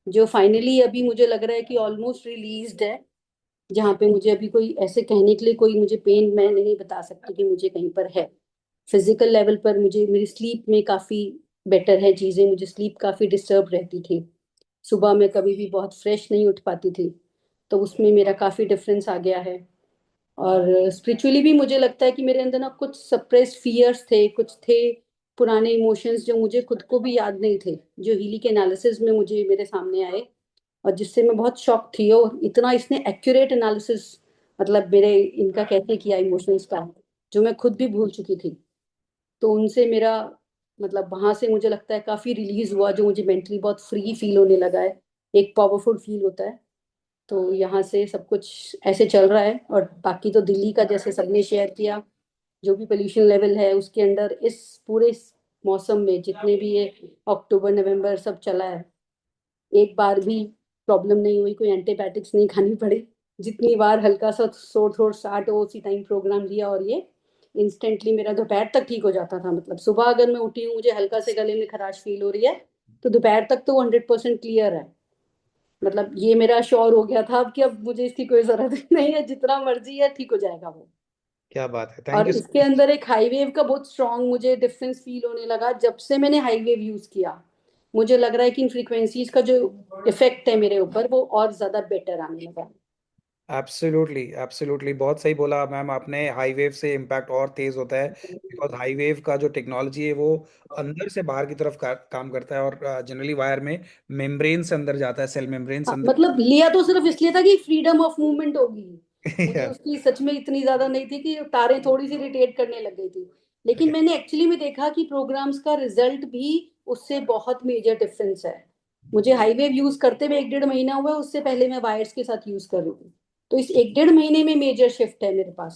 जो फाइनली अभी मुझे लग रहा है कि ऑलमोस्ट रिलीज्ड है। जहाँ पे मुझे अभी कोई ऐसे कहने के लिए कोई मुझे पेन मैं नहीं बता सकती कि मुझे कहीं पर है। फिजिकल लेवल पर मुझे मेरी स्लीप में काफ़ी बेटर है चीज़ें, मुझे स्लीप काफ़ी डिस्टर्ब रहती थी, सुबह में कभी भी बहुत फ्रेश नहीं उठ पाती थी। तो उसमें मेरा काफ़ी डिफरेंस आ गया है। और स्पिरिचुअली भी मुझे लगता है कि मेरे अंदर ना कुछ सप्रेस्ड फियर्स थे, कुछ थे पुराने इमोशंस जो मुझे खुद को भी याद नहीं थे, जो हीली के एनालिसिस में मुझे मेरे सामने आए, और जिससे मैं बहुत शॉक थी। और इतना इसने एक्यूरेट एनालिसिस, मतलब मेरे इनका कैसे किया इमोशंस का, जो मैं खुद भी भूल चुकी थी। तो उनसे मेरा मतलब वहां से मुझे लगता है काफी रिलीज हुआ, जो मुझे मेंटली बहुत फ्री फील होने लगा है, एक पावरफुल फील होता है। तो यहाँ से सब कुछ ऐसे चल रहा है। और बाकी तो दिल्ली का जैसे सबने शेयर किया, जो भी पोल्यूशन लेवल है उसके अंदर इस पूरे मौसम में जितने भी ये अक्टूबर नवंबर सब चला है, एक बार भी प्रॉब्लम नहीं हुई, कोई एंटीबायोटिक्स नहीं खानी पड़ी। जितनी बार हल्का सा सोर थ्रोट स्टार्ट हो उसी टाइम प्रोग्राम लिया, और ये इंस्टेंटली मेरा दोपहर तक ठीक हो जाता था। मतलब सुबह अगर मैं उठी हूँ, मुझे हल्का से गले में खराश फील हो रही है, तो दोपहर तक तो 100% क्लियर है। मतलब ये मेरा श्योर हो गया था अब कि अब मुझे इसकी कोई जरूरत नहीं है, जितना मर्जी है ठीक हो जाएगा वो। क्या बात है, और थैंक यू सो इसके मच। अंदर एक हाई वेव का बहुत स्ट्रांग मुझे डिफरेंस फील होने लगा जब से मैंने हाई वेव यूज किया। मुझे लग रहा है कि इन फ्रीक्वेंसीज का जो इफेक्ट है मेरे ऊपर, वो और ज्यादा बेटर आने लगा। एब्सोल्युटली एब्सोल्युटली, बहुत सही बोला मैम आपने। हाई वेव से इम्पैक्ट और तेज होता है, बिकॉज हाई वेव का जो टेक्नोलॉजी है वो अंदर से बाहर की तरफ काम करता है, और जनरली वायर में मेम्ब्रेन से अंदर जाता है, सेल मेम्ब्रेन से हाँ, अंदर। मतलब लिया तो सिर्फ इसलिए था कि फ्रीडम ऑफ मूवमेंट होगी। मुझे या उसकी सच में इतनी ज्यादा नहीं थी कि तारें थोड़ी सी इरिटेट करने लग गई थी। लेकिन मैंने एक्चुअली में देखा कि प्रोग्राम्स का रिजल्ट भी उससे बहुत मेजर डिफरेंस है। मुझे हाई वेव यूज करते हुए 1-1.5 महीना हुआ है, उससे पहले मैं वायर्स के साथ यूज कर रही हूँ। तो इस 1-1.5 महीने में मेजर शिफ्ट है मेरे पास,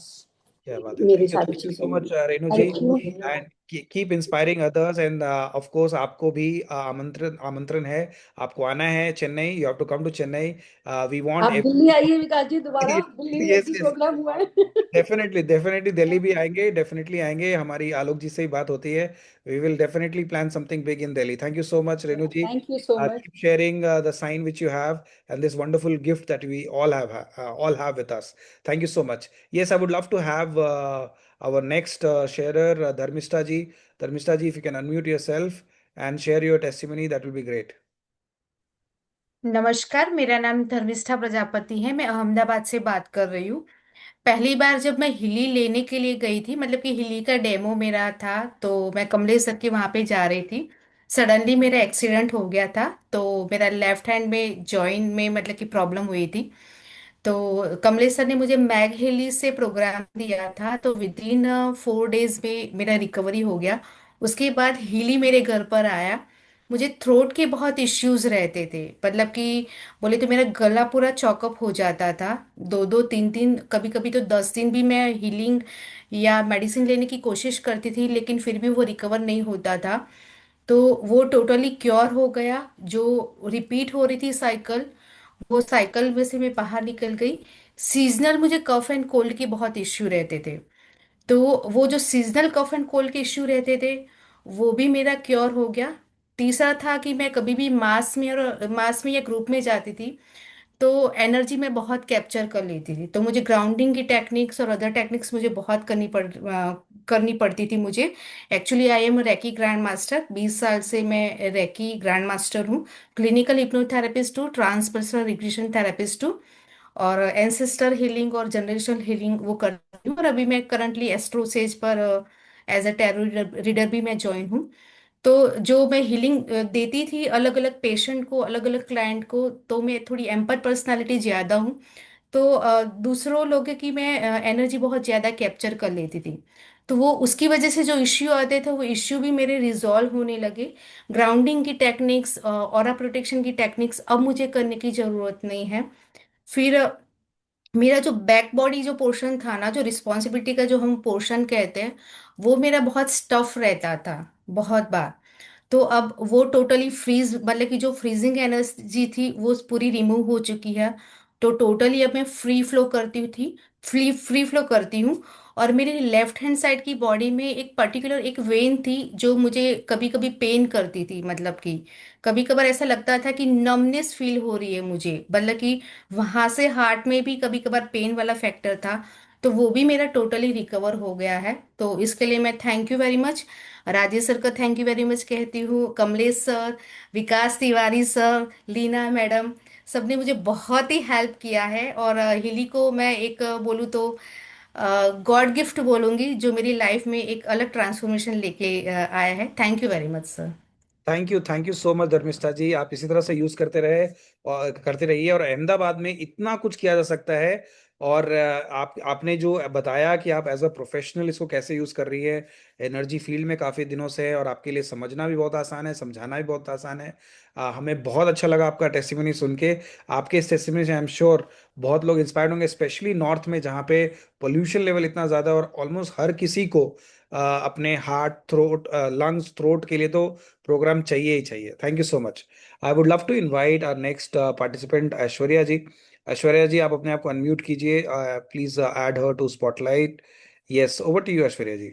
क्या बात है, मेरी थैंक सारी यू सो चीजों में। Much Renu ji. Thank you. And keep inspiring others, and of course आपको भी आमंत्रण आमंत्रण है, आपको आना है Chennai, you have to come to Chennai. We want आप दिल्ली आइए विकास जी, दोबारा दिल्ली में एक यस ही यस, प्रोग्राम हुआ है। डेफिनेटली डेफिनेटली दिल्ली भी आएंगे, डेफिनेटली आएंगे, हमारी आलोक जी से ही बात होती है। We will definitely plan something big in Delhi. Thank you so much Renu ji. Thank you so much. Keep sharing the sign which you have, and this wonderful gift that we all have with us. Thank you so much. Yes, I would love to have our next sharer, Dharmishta ji. Dharmishta ji, if you can unmute yourself and share your testimony, that will be great. नमस्कार, मेरा नाम धर्मिष्ठा प्रजापति है। मैं अहमदाबाद से बात कर रही हूँ। पहली बार जब मैं हिली लेने के लिए गई थी, मतलब कि हिली का डेमो मेरा था, तो मैं कमलेश सर के वहाँ पे जा रही थी। सडनली मेरा एक्सीडेंट हो गया था, तो मेरा लेफ्ट हैंड में जॉइंट में मतलब कि प्रॉब्लम हुई थी। तो कमलेश सर ने मुझे मैग हिली से प्रोग्राम दिया था, तो विद इन 4 डेज में मेरा रिकवरी हो गया। उसके बाद हिली मेरे घर पर आया। मुझे थ्रोट के बहुत इश्यूज रहते थे, मतलब कि बोले तो मेरा गला पूरा चौकअप हो जाता था। 2-2 3-3, कभी कभी तो 10 दिन भी मैं हीलिंग या मेडिसिन लेने की कोशिश करती थी, लेकिन फिर भी वो रिकवर नहीं होता था। तो वो टोटली क्योर हो गया। जो रिपीट हो रही थी साइकिल, वो साइकिल में से मैं बाहर निकल गई। सीजनल मुझे कफ एंड कोल्ड के बहुत इश्यू रहते थे, तो वो जो सीजनल कफ एंड कोल्ड के इश्यू रहते थे, वो भी मेरा क्योर हो गया। तीसरा था कि मैं कभी भी मास में या ग्रुप में जाती थी, तो एनर्जी में बहुत कैप्चर कर लेती थी। तो मुझे ग्राउंडिंग की टेक्निक्स और अदर टेक्निक्स मुझे बहुत करनी पड़ती थी मुझे। Actually I am recce grand master, 20 साल से मैं रैकी ग्रैंड मास्टर हूँ। क्लिनिकल हिप्नोथेरेपिस्ट हूँ, ट्रांसपर्सनल रिग्रेशन थेरेपिस्ट हूँ, और एंसेस्टर हीलिंग और जनरेशनल हीलिंग वो करती हूँ। और अभी मैं करंटली एस्ट्रोसेज पर एज अ टैरो रीडर भी मैं ज्वाइन हूँ। तो जो मैं हीलिंग देती थी अलग अलग पेशेंट को, अलग अलग क्लाइंट को, तो मैं थोड़ी एम्पथ पर्सनालिटी ज़्यादा हूँ। तो दूसरों लोगों की मैं एनर्जी बहुत ज़्यादा कैप्चर कर लेती थी। तो वो उसकी वजह से जो इश्यू आते थे, वो इश्यू भी मेरे रिजॉल्व होने लगे। ग्राउंडिंग की टेक्निक्स, ऑरा प्रोटेक्शन की टेक्निक्स अब मुझे करने की ज़रूरत नहीं है। फिर मेरा जो बैक बॉडी जो पोर्शन था ना, जो रिस्पॉन्सिबिलिटी का जो हम पोर्शन कहते हैं, वो मेरा बहुत स्टफ रहता था बहुत बार। तो अब वो टोटली फ्रीज, मतलब कि जो फ्रीजिंग एनर्जी थी वो पूरी रिमूव हो चुकी है। तो टोटली अब मैं फ्री फ्लो करती थी, फ्री फ्री फ्लो करती हूँ। और मेरे लेफ्ट हैंड साइड की बॉडी में एक पर्टिकुलर एक वेन थी जो मुझे कभी कभी पेन करती थी, मतलब कि कभी कभार ऐसा लगता था कि नमनेस फील हो रही है मुझे, मतलब कि वहां से हार्ट में भी कभी कभार पेन वाला फैक्टर था। तो वो भी मेरा टोटली रिकवर हो गया है। तो इसके लिए मैं thank you very much, Rajesh sir का थैंक यू वेरी मच कहती हूँ, कमलेश सर, विकास तिवारी सर, लीना मैडम, सबने मुझे बहुत ही हेल्प किया है। और हिली को मैं एक बोलूँ तो गॉड गिफ्ट बोलूँगी, जो मेरी लाइफ में एक अलग ट्रांसफॉर्मेशन लेके आया है। Thank you very much sir. Thank you so much Dharmishtha ji, आप इसी तरह से यूज करते रहे और करते रहिए। और अहमदाबाद में इतना कुछ किया जा सकता है। और आपने जो बताया कि आप एज अ प्रोफेशनल इसको कैसे यूज कर रही है एनर्जी फील्ड में काफी दिनों से, और आपके लिए समझना भी बहुत आसान है, समझाना भी बहुत आसान है। हमें बहुत अच्छा लगा आपका टेस्टिमनी सुन के। आपके इस टेस्टिमनी से आई एम श्योर बहुत लोग इंस्पायर्ड होंगे, स्पेशली नॉर्थ में जहाँ पे पोल्यूशन लेवल इतना ज्यादा है और ऑलमोस्ट हर किसी को अपने हार्ट थ्रोट लंग्स थ्रोट के लिए तो प्रोग्राम चाहिए ही चाहिए। Thank you so much. I would love to invite our next participant Aishwarya ji. Aishwarya ji, आप अपने आप को अनम्यूट कीजिए, please add her to spotlight. Yes, over to you Aishwarya ji.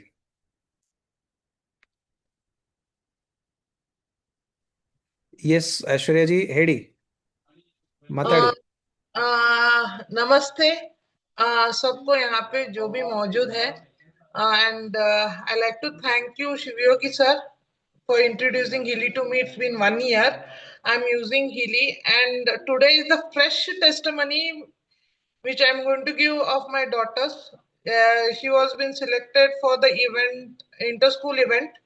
Yes Aishwarya ji, हेडी माताड़ी। नमस्ते सबको यहाँ पे जो भी मौजूद है, and I like to thank you Shivyogi sir for introducing Healy to me. It's been 1 year. I'm using Healy, and today is the fresh testimony which I'm going to give of my daughter's. She was been selected for the event, inter-school event,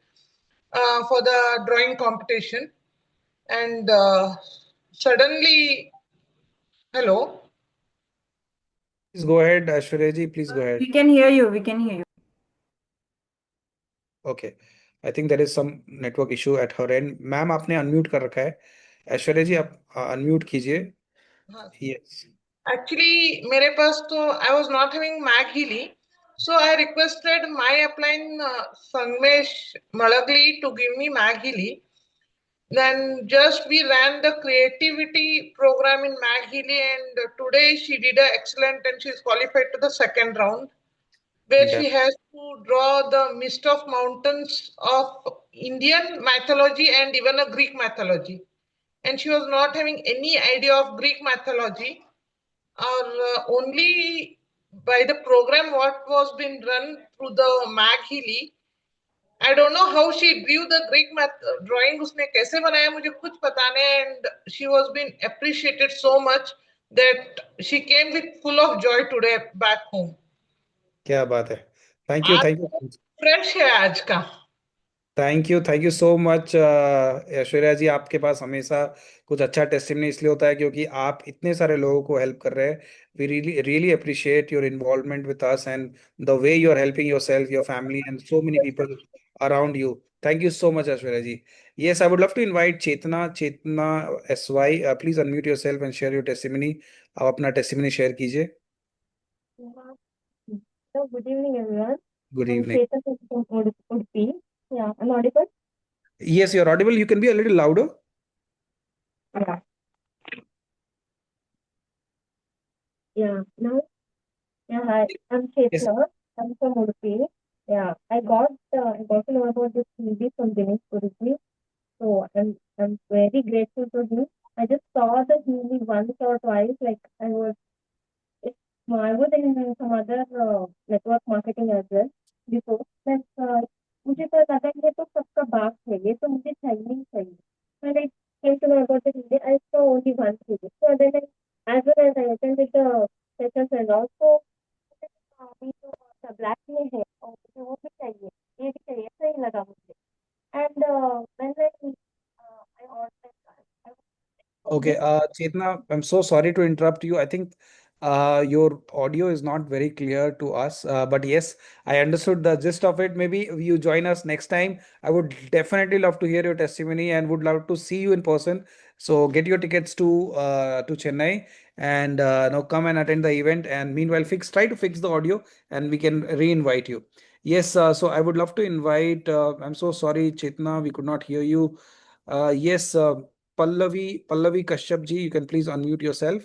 for the drawing competition, and suddenly, hello. Please go ahead Aishwarya ji, please go ahead. We can hear you. We can hear you. Okay, I think there is some network issue at her end. Ma'am आपने unmute कर रखा है, ऐश्वर्या जी आप unmute कीजिए। Yes. Actually, मेरे पास तो I was not having Mag Healy, so I requested my upline Sangmesh Malagli to give me Mag Healy. Then just we ran the creativity program in Mag Healy, and today she did an excellent and she's qualified to the second round, where she has to draw the mist of mountains of Indian mythology and even a Greek mythology. And she was not having any idea of Greek mythology, or only by the program what was being run through the Mag Healy. I don't know how she drew the Greek drawing. उसने कैसे बनाया मुझे कुछ पता नहीं, and she was being appreciated so much that she came with full of joy today back home. क्या बात है, थैंक यू आज थैंक यू। फ्रेश है आज का। Thank you so much Aishwarya ji. आपके पास हमेशा कुछ अच्छा टेस्टिमनी इसलिए होता है क्योंकि आप इतने सारे लोगों को हेल्प कर रहे हैं। We really really appreciate your involvement with us and the way you are helping yourself, your family and so many people around you. Thank you so much Aishwarya ji. Yes, I would love to invite Chetna SY, please unmute yourself and share your testimony. आप अपना testimony share कीजिए। So, good evening, everyone. Good I'm evening. Chetan from Udupi. Yeah, I'm audible. Yes, you're audible. You can be a little louder. Yeah, yeah. Now, yeah, hi. I'm Yes. Chetna. I'm from Udupi. Yeah, I got to know about this movie from Dinesh Guruji. So I'm very grateful to him. I just saw the movie once or twice. Like it, I was in some other network marketing as well before. Like मुझे तो लगा कि ये तो सबका बाप है, ये तो मुझे चाहिए ही चाहिए. When I came to know about the Hindi, I saw only one video. So then as well as I attended the sessions and also अभी तो सब ब्लैक में है और मुझे वो भी चाहिए, ये भी चाहिए, ऐसा ही लगा मुझे. And when I ordered, Okay, Chetna, I'm so sorry to interrupt you. I think your audio is not very clear to us. But yes, I understood the gist of it. Maybe you join us next time. I would definitely love to hear your testimony and would love to see you in person. So get your tickets to Chennai and now come and attend the event. And meanwhile, try to fix the audio and we can re-invite you. Yes, so I would love to invite. I'm so sorry, Chetna, we could not hear you. Yes. Pallavi Kashyap ji, you can please unmute yourself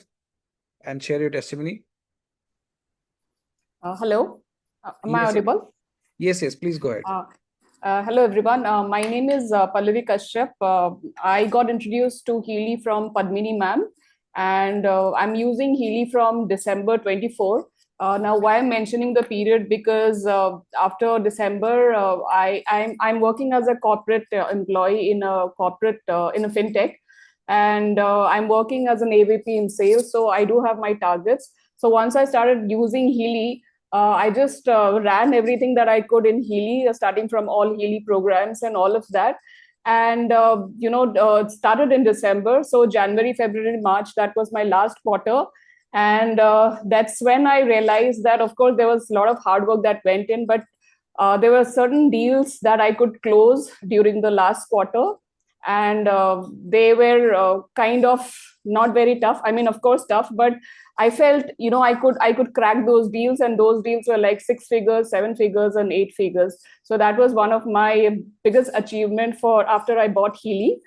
and share your testimony. Hello, am I Yes, audible? yes, please go ahead. Hello, everyone. My name is Pallavi Kashyap. I got introduced to Healy from Padmini ma'am, and I'm using Healy from December 24. Now, why I'm mentioning the period, because after December, I'm working as a corporate employee in a corporate in a fintech. and I'm working as an AVP in sales, so I do have my targets. So once I started using Healy, I just ran everything that I could in Healy, starting from all Healy programs and all of that. And it started in December, so January, February, March, that was my last quarter. And that's when I realized that, of course, there was a lot of hard work that went in, but there were certain deals that I could close during the last quarter, and they were kind of not very tough. I mean, of course, tough, but I felt, I could crack those deals, and those deals were like 6 figures, 7 figures, and 8 figures. So that was one of my biggest achievement for after I bought Healy.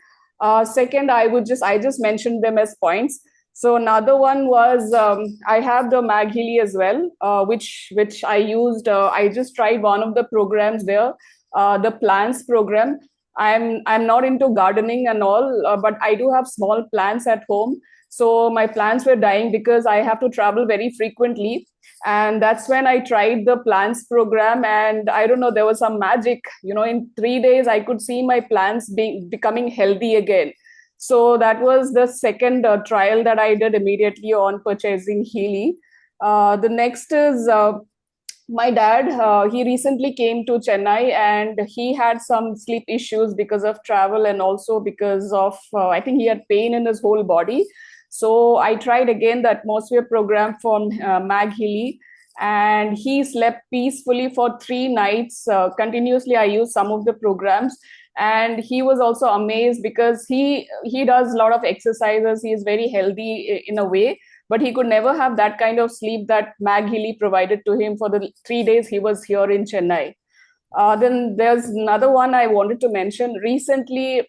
Second, I just mentioned them as points. So another one was I have the Mag Healy as well, which I used. I just tried one of the programs there, the plants program. I'm not into gardening and all, but I do have small plants at home. So my plants were dying because I have to travel very frequently. And that's when I tried the plants program. And I don't know, there was some magic. In 3 days, I could see my plants becoming healthy again. So that was the second trial that I did immediately on purchasing Healy. The next is my dad. He recently came to Chennai, and he had some sleep issues because of travel, and also because of I think he had pain in his whole body. So I tried again the atmosphere program from Mag Healy, and he slept peacefully for 3 nights continuously. I used some of the programs, and he was also amazed because he does a lot of exercises. He is very healthy in a way, but he could never have that kind of sleep that Mag Healy provided to him for the 3 days he was here in Chennai. Then there's another one I wanted to mention. Recently,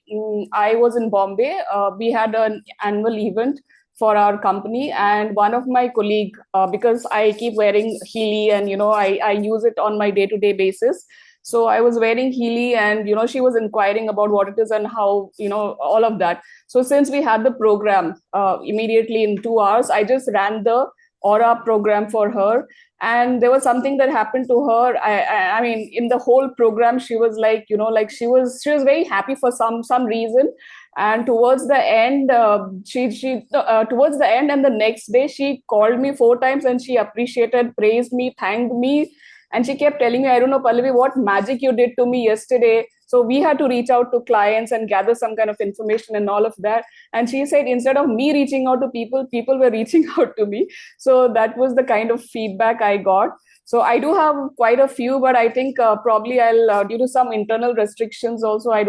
I was in Bombay. We had an annual event for our company, and one of my colleague, because I keep wearing Healy, and I use it on my day-to-day basis. So I was wearing Healy, and she was inquiring about what it is and how, all of that. So since we had the program immediately in 2 hours, I just ran the Aura program for her. And there was something that happened to her. I mean, in the whole program, she was like, she was very happy for some reason. And towards the end, towards the end and the next day, she called me 4 times, and she appreciated, praised me, thanked me. And she kept telling me, I don't know, Pallavi, what magic you did to me yesterday. So we had to reach out to clients and gather some kind of information and all of that. And she said, instead of me reaching out to people, people were reaching out to me. So that was the kind of feedback I got. So I do have quite a few, but I think probably I'll, due to some internal restrictions also, I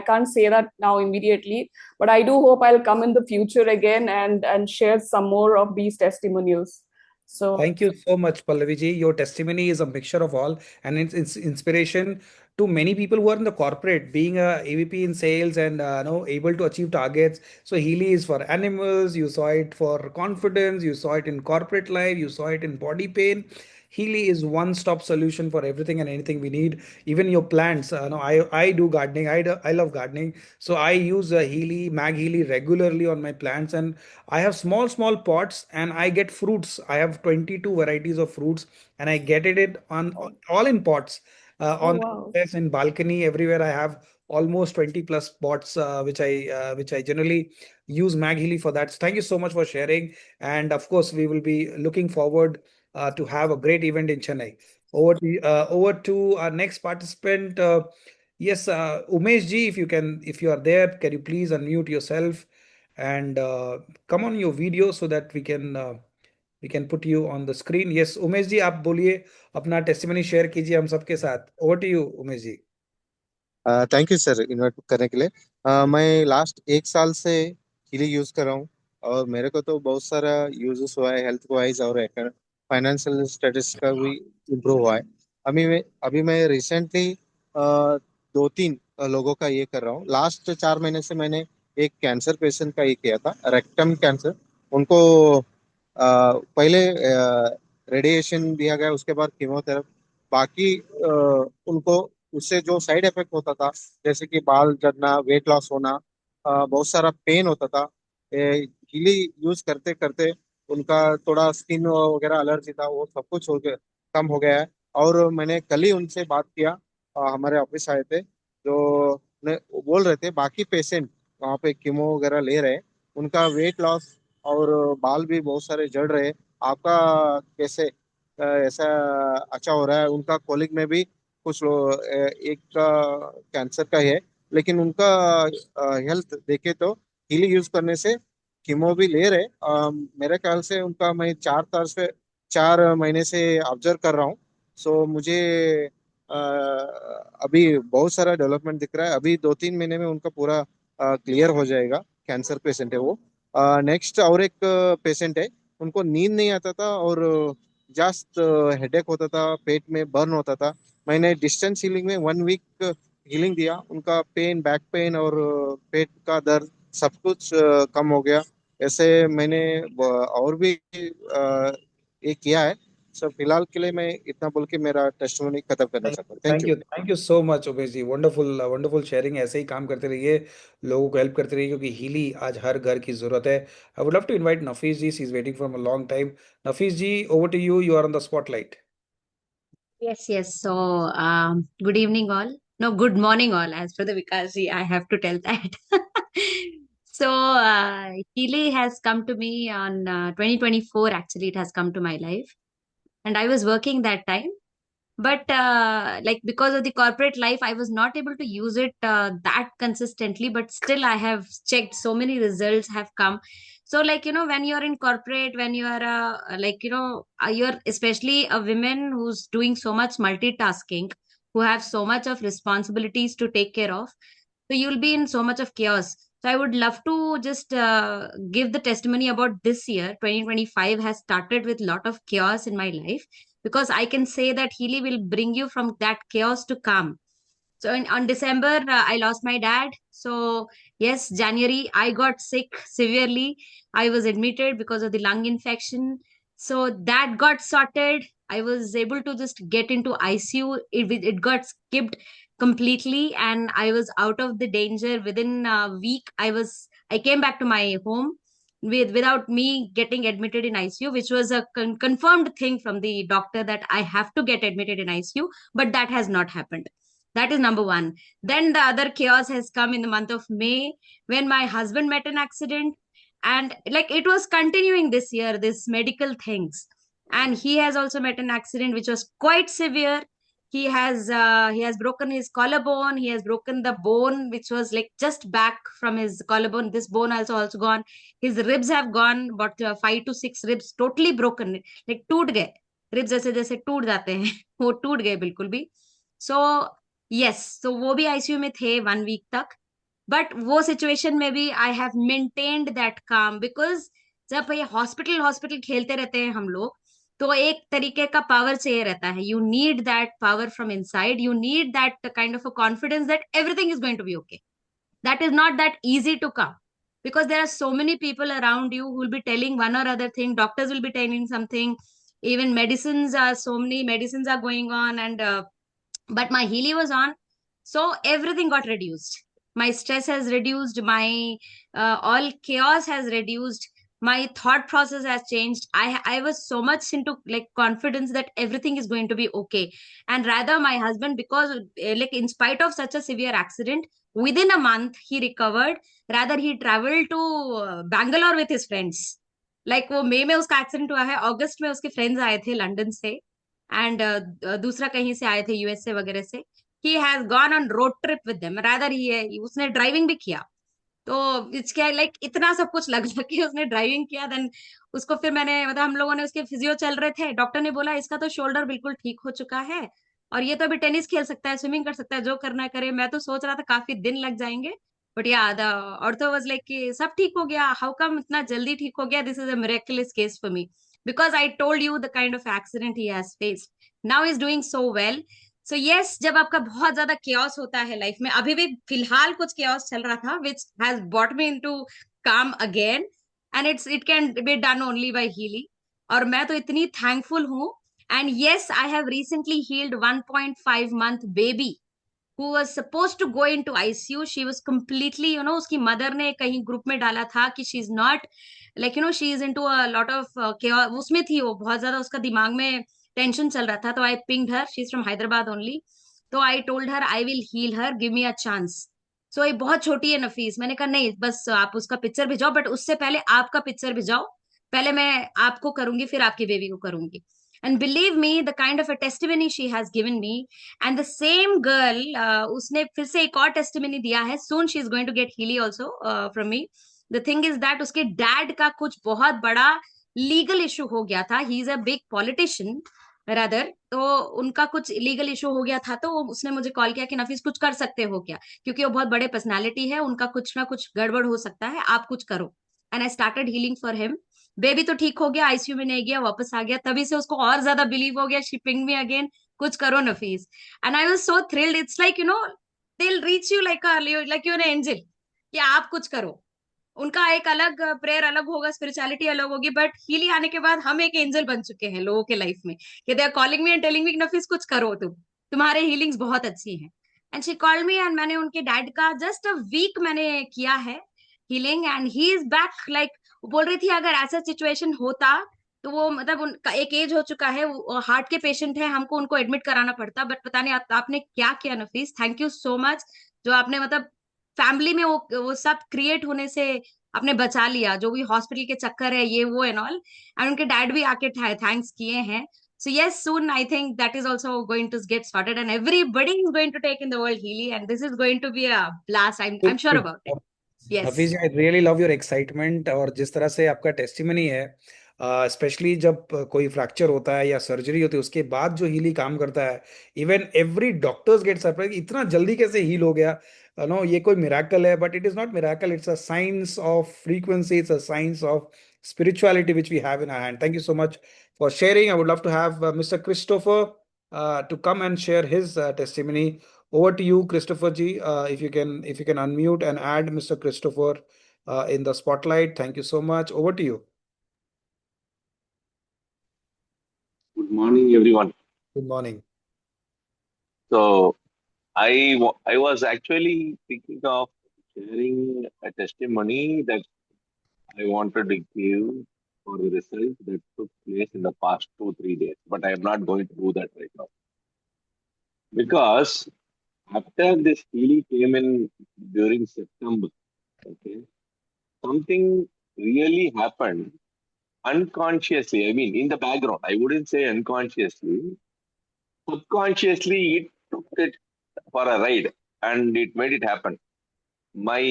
can't say that now immediately. But I do hope I'll come in the future again and share some more of these testimonials. So thank you so much, Pallaviji. Your testimony is a mixture of all, and it's inspiration to many people who are in the corporate, being a AVP in sales and able to achieve targets. So Healy is for animals. You saw it for confidence. You saw it in corporate life. You saw it in body pain. Healy is one-stop solution for everything and anything we need. Even your plants. I do gardening. I love gardening. So I use Healy, Mag Healy regularly on my plants, and I have small pots, and I get fruits. I have 22 varieties of fruits, and I get it on all in pots. Oh, On wow. the terrace, in balcony, everywhere I have almost 20 plus pots, which I generally use Mag Healy for that. So thank you so much for sharing, and of course we will be looking forward to have a great event in Chennai. Over to our next participant. Yes, Umesh ji, if you are there, can you please unmute yourself and come on your video so that we can put you on the screen. Yes, Umesh ji, आप बोलिए, अपना testimony share कीजिए हम सबके साथ. Over to you, Umesh ji. Thank you sir invite करने के लिए। मैं लास्ट 1 साल से हीली यूज कर रहा हूँ, और मेरे को तो बहुत सारा यूजेस हुआ है हेल्थ वाइज, और फाइनेंशियल स्टेटस का भी इम्प्रूव हुआ है। अभी मैं रिसेंटली 2-3 लोगों का ये कर रहा हूँ। लास्ट 4 महीने से मैंने एक कैंसर पेशेंट का ये किया था, रेक्टम कैंसर। उनको पहले रेडिएशन दिया गया, उसके बाद कीमोथेरेपी। बाकी उनको उससे जो साइड इफेक्ट होता था, जैसे कि बाल झड़ना, वेट लॉस होना, बहुत सारा पेन होता था। हीली यूज करते करते उनका थोड़ा स्किन वगैरह एलर्जी था, वो सब कुछ कम हो गया है। और मैंने कल ही उनसे बात किया, हमारे ऑफिस आए थे, जो वो बोल रहे थे बाकी पेशेंट वहाँ पे कीमो वगैरह ले रहे हैं, उनका वेट लॉस और बाल भी बहुत सारे झड़ रहे हैं। आपका कैसे ऐसा अच्छा हो रहा है? उनका कॉलिग में भी कुछ एक का कैंसर का है, लेकिन उनका हेल्थ देखे तो हीली यूज करने से, कीमो भी ले रहे, मेरे ख्याल से उनका मैं 4 महीने से ऑब्जर्व कर रहा हूँ। सो मुझे अभी बहुत सारा डेवलपमेंट दिख रहा है। अभी 2-3 महीने में उनका पूरा क्लियर हो जाएगा। कैंसर पेशेंट है वो। नेक्स्ट और एक पेशेंट है, उनको नींद नहीं आता था और जस्ट हेडेक होता था, पेट में बर्न होता था। मैंने डिस्टेंस हीलिंग में 1 वीक हीलिंग दिया, उनका पेन, बैक पेन और पेट का दर्द सब कुछ कम हो गया। ऐसे मैंने और भी ये किया है। सो फिलहाल के लिए मैं इतना बोल के मेरा टेस्टिमोनी खत्म करना चाहता हूँ। Thank you. Thank you so much Umesh ji, wonderful wonderful sharing. ऐसे ही काम करते रहिए, लोगों को हेल्प करते रहिए, क्योंकि हीली आज हर घर की जरूरत है। I would love to invite Nafees ji, she is waiting from a long time. Nafees ji, over to you are on the spotlight. Yes, yes. So, good evening, all. No, good morning, all. As for the Vikasi, I have to tell that. So, Healy has come to me on 2024. Actually, it has come to my life, and I was working that time. But like because of the corporate life, I was not able to use it that consistently. But still, I have checked, so many results have come. So like, when you're in corporate, when you are like, you're especially a woman who's doing so much multitasking, who have so much of responsibilities to take care of, so you'll be in so much of chaos. So I would love to just give the testimony about this year. 2025 has started with a lot of chaos in my life, because I can say that Healy will bring you from that chaos to calm. So on December, I lost my dad. So yes, January, I got sick severely. I was admitted because of the lung infection. So that got sorted. I was able to just get into ICU. It got skipped completely, and I was out of the danger within a week. I came back to my home without me getting admitted in ICU, which was a confirmed thing from the doctor that I have to get admitted in ICU, but that has not happened. That is number one. Then the other chaos has come in the month of May, when my husband met an accident. And like, it was continuing this year, this medical things. And he has also met an accident which was quite severe. He has broken his collarbone. He has broken the bone which was like just back from his collarbone. This bone also gone. His ribs have gone, about 5 to 6 ribs totally broken, like टूट गए ribs, जैसे जैसे टूट जाते हैं वो टूट गए बिल्कुल भी. So यस, तो वो भी आईसीयू में थे 1 वीक तक. बट वो सिचुएशन में भी आई हैव मेंटेन्ड दैट काम, बिकॉज जब ये हॉस्पिटल हॉस्पिटल खेलते रहते हैं हम लोग, तो एक तरीके का पावर चाहिए रहता है. You need that power from inside. You need that kind of a confidence that everything is going to be okay. That is not that easy to come, because there are so many people around you who will be telling one or other thing. Doctors will be telling something. Even medicines are, so many medicines are going on, and but my Healy was on, so everything got reduced. My stress has reduced. My all chaos has reduced. My thought process has changed. I was so much into like confidence that everything is going to be okay. And rather, my husband, because like in spite of such a severe accident, within a month he recovered. Rather, he traveled to Bangalore with his friends. Like वो मई में उसका accident हुआ है, अगस्त में उसके friends आए थे London से, एंड दूसरा कहीं से आए थे, यूएसए वगैरह से. He has gone on road trip with them. Rather he उसने ड्राइविंग भी किया. तो इसके लाइक इतना सब कुछ लगा कि उसने ड्राइविंग किया. देन उसको फिर मैंने, मतलब हम लोगों ने, उसके फिजियो चल रहे थे, डॉक्टर ने बोला इसका तो शोल्डर बिल्कुल ठीक हो चुका है, और ये तो अभी टेनिस खेल सकता है, स्विमिंग कर सकता है, जो करना है करे. मैं तो सोच रहा था काफी दिन लग जाएंगे, बट या द ऑर्थो वाज लाइक कि सब ठीक हो गया. हाउ कम इतना जल्दी ठीक हो गया? This is a miracles case for me, because I told you the kind of accident he has faced. Now is doing so well. So yes, जब आपका बहुत ज्यादा केओस होता है लाइफ में, अभी भी फिलहाल कुछ केओस चल रहा था which has bought me into calm again, and it can be done only by Healy. और मैं तो इतनी थैंकफुल हूँ. And yes, I have recently healed 1.5 month baby who was supposed to go into ICU. She was completely, उसकी mother ने कहीं group में डाला था कि she is not like, she is into a lot of chaos. उसमें थी वो बहुत ज्यादा, उसका दिमाग में टेंशन चल रहा था. तो I pinged her, she is from Hyderabad only. तो I told her I will heal her, give me a chance. So ये बहुत छोटी है नफीस। मैंने कहा नहीं, बस आप उसका पिक्चर भिजाओ, बट उससे पहले आपका पिक्चर भिजाओ, पहले मैं आपको करूंगी फिर आपकी बेबी को करूंगी। And believe me the kind of a testimony she has given me. And the same girl उसने फिर से एक और टेस्टिमनी दिया है। Soon she is going to get हीली also from me. The thing is that उसके डैड का कुछ बहुत बड़ा लीगल इशू हो गया था। He is a big politician rather. तो उनका कुछ लीगल इशू हो गया था, तो उसने मुझे कॉल किया कि नफीस कुछ कर सकते हो क्या, क्योंकि वो बहुत बड़े पर्सनालिटी है, उनका कुछ ना कुछ गड़बड़ हो सकता है, आप कुछ करो। And I started healing for him. Baby तो ठीक हो गया, आईसीयू में नहीं गया, वापस आ गया। तभी से उसको और ज्यादा बिलीव हो गया, शिपिंग में अगेन कुछ करो Nafees. And I was so thrilled. It's like they will reach you like you an angel, कि आप कुछ करो। उनका एक अलग प्रेयर अलग होगा, स्पिरिचुअलिटी अलग होगी, बट हीली आने के बाद हम एक एंजल बन चुके हैं लोगों के लाइफ में, कि they are calling me and telling me Nafees कुछ करो, तुम्हारे हीलिंग्स बहुत अच्छी हैं। And she called me, and मैंने उनके डैड का जस्ट अ वीक मैंने किया है healing, and he is back. Like वो बोल रही थी अगर ऐसा सिचुएशन होता तो वो मतलब उनका एक एज हो चुका है, वो हार्ट के पेशेंट है, हमको उनको एडमिट कराना पड़ता, बट पता नहीं आपने क्या किया नफीस। थैंक यू सो मच, जो आपने मतलब फैमिली में वो सब क्रिएट होने से आपने बचा लिया, जो भी हॉस्पिटल के चक्कर है ये वो एंड ऑल। एंड उनके डैड भी आके थैंक्स किए हैं। So yes, soon I think that is also going to get started, and everybody is going to take in the world Healy, and this is going to be a blast. I'm sure about it. Yes. Hafeez, I really love your excitement, और जिस तरह से आपका testimony है, specially जब कोई fracture होता है या सर्जरी होती है उसके बाद जो हीली काम करता है, even every doctors get surprise इतना जल्दी कैसे हील हो गया। नो, ये कोई मिराकल है, but it is not miracle, it's a science of frequency, it's a science of spirituality which we have in our hand. Thank you so much for sharing. I would love to have Mr. Christopher to come and share his testimony. Over to you, Christopher ji. If you can unmute and add Mr. Christopher in the spotlight. Thank you so much. Over to you. Good morning, everyone. Good morning. So I was actually thinking of sharing a testimony that I wanted to give for the result that took place in the past 2-3 days, but I am not going to do that right now, because after this healing came in during September, okay, something really happened unconsciously. I mean, in the background. I wouldn't say unconsciously. Subconsciously, it took it for a ride and it made it happen. My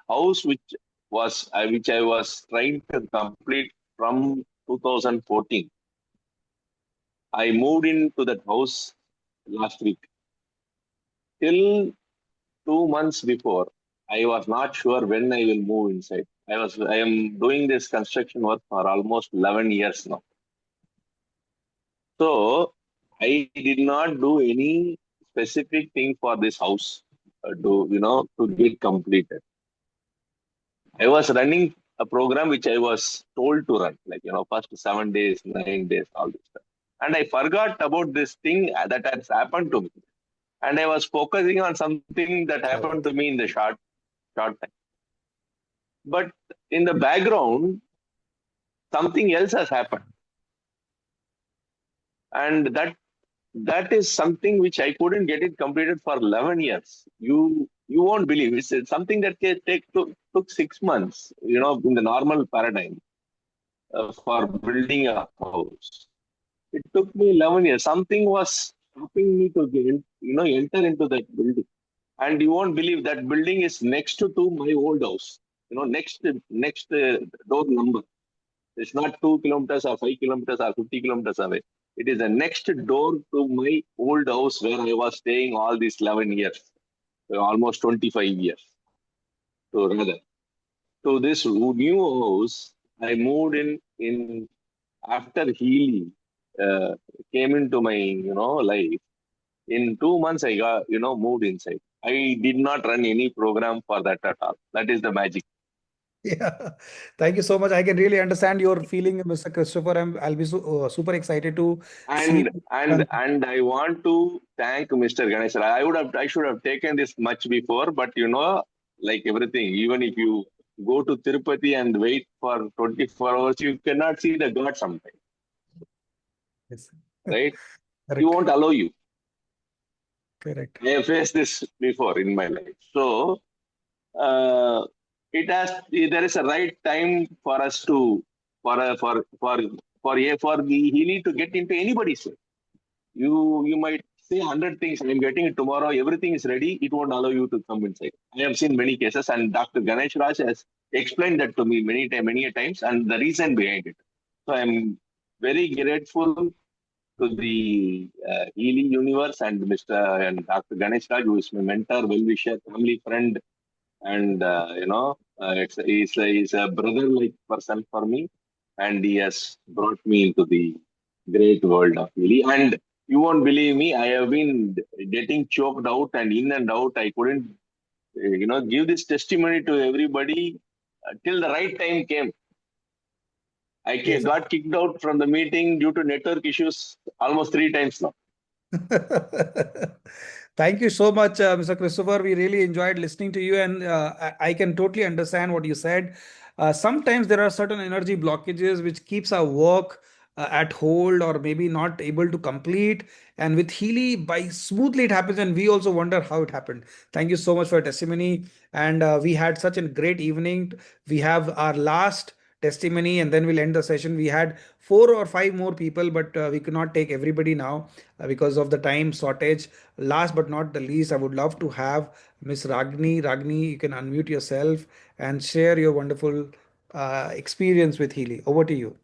house, which I was trying to complete from 2014, I moved into that house last week. Till 2 months before, I was not sure when I will move inside. I am doing this construction work for almost 11 years now. So I did not do any specific thing for this house to get completed. I was running a program which I was told to run, like, first 7 days, 9 days, all this stuff. And I forgot about this thing that has happened to me. And I was focusing on something that happened to me in the short time. But in the background, something else has happened. And that is something which I couldn't get it completed for 11 years. You won't believe. It's something that took 6 months, in the normal paradigm for building a house. It took me 11 years. Something was stopping me to enter into that building. And you won't believe that building is next to my old house. Next door number. It's not 2 kilometers or 5 kilometers or 50 kilometers away. It is the next door to my old house where I was staying all these 11 years, almost 25 years. So rather, to this new house, I moved in after Healy came into my life. In 2 months, I got moved inside. I did not run any program for that at all. That is the magic. Yeah, thank you so much. I can really understand your feeling, Mr. Christopher. I'll be super excited to see. And I want to thank Mr. Ganesh. I should have taken this much before, but like everything, even if you go to Tirupati and wait for 24 hours, you cannot see the God sometimes. Yes. Right? Correct. He won't allow you. Correct. I have faced this before in my life. So uh, there is a right time for us to for a, for the healing to get into anybody's life. You might say 100 things, I'm getting it tomorrow, everything is ready, it won't allow you to come inside. I have seen many cases, and Dr. Ganesh Raj has explained that to me many a times, and the reason behind it. So I'm very grateful to the healing universe and Mr. and Dr. Ganesh Raj, who is my mentor, well-wisher, family friend, and he's a brother-like person for me, and he has brought me into the great world of healing. And you won't believe me, I have been getting choked out and in and out. I couldn't, give this testimony to everybody till the right time came. Yes. Got kicked out from the meeting due to network issues almost 3 times now. Thank you so much, Mr. Christopher. We really enjoyed listening to you, and I can totally understand what you said. Sometimes there are certain energy blockages which keeps our work at hold or maybe not able to complete. And with Healy, by smoothly it happens, and we also wonder how it happened. Thank you so much for your testimony, and we had such a great evening. We have our last testimony, and then we'll end the session. We had 4 or 5 more people, but we could not take everybody now because of the time shortage. Last but not the least, I would love to have Miss Ragni. Ragni, you can unmute yourself and share your wonderful experience with Healy. Over to you.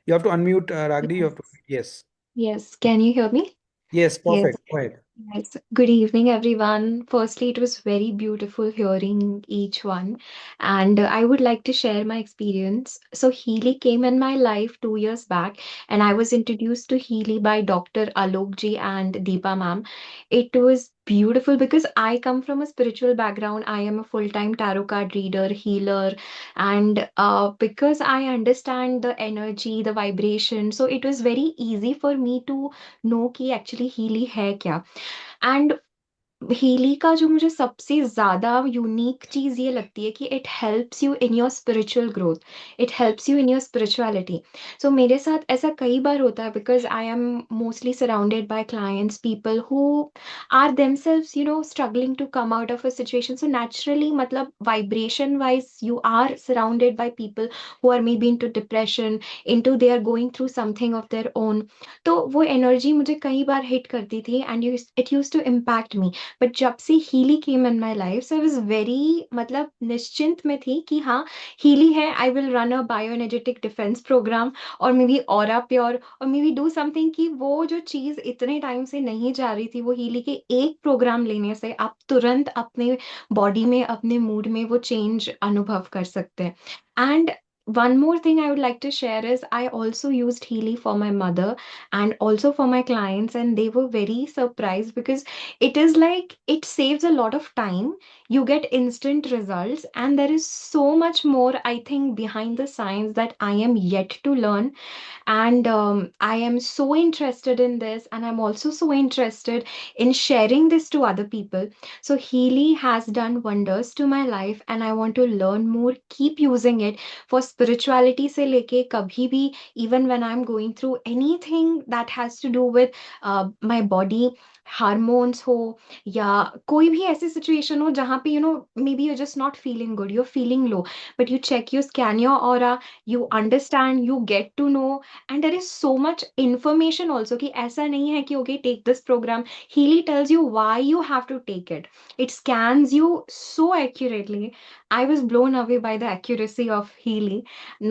You have to unmute, Ragni. You have to, yes. Yes, can you hear me? Yes, Yes. perfect. Go ahead. Yes. Good evening, everyone. Firstly, it was very beautiful hearing each one, and I would like to share my experience. So, Healy came in my life 2 years back, and I was introduced to Healy by Dr. Alok ji and Deepa ma'am. It was beautiful because I come from a spiritual background. I am a full-time tarot card reader, healer, and because I understand the energy, the vibration, so it was very easy for me to know कि actually Healy है क्या. And Healy का जो मुझे सबसे ज़्यादा unique चीज़ ये लगती है कि it helps you in your spiritual growth, it helps you in your spirituality. So मेरे साथ ऐसा कई बार होता है because I am mostly surrounded by clients, people who are themselves struggling to come out of a situation. So naturally मतलब vibration wise you are surrounded by people who are maybe into depression, into they are going through something of their own. तो वो energy मुझे कई बार hit करती थी and it use to impact me. But जब से Healy came in my life, so I was very मतलब निश्चिंत में थी कि हाँ हीली है, I will run a bio energetic defence program और मे बी ऑरा प्योर और मे बी डू समथिंग कि वो जो चीज़ इतने टाइम से नहीं जा रही थी, वो हीली के एक प्रोग्राम लेने से आप तुरंत अपने बॉडी में, अपने मूड में वो चेंज अनुभव कर सकते हैं. And one more thing I would like to share is I also used Healy for my mother and also for my clients, and they were very surprised because it is like it saves a lot of time. You get instant results, and there is so much more, I think, behind the science that I am yet to learn. And I am so interested in this, and I'm also so interested in sharing this to other people. So Healy has done wonders to my life, and I want to learn more, keep using it for spirituality से लेके कभी भी, even when I'm going through anything that has to do with my body, hormones हो या कोई भी ऐसी situation हो जहाँ पे maybe you just not feeling good, you feeling low, but you check, you scan your aura, you understand, you get to know, and there is so much information also कि ऐसा नहीं है कि okay take this program. Healy tells you why you have to take it. It scans you so accurately. I was blown away by the accuracy of Healy,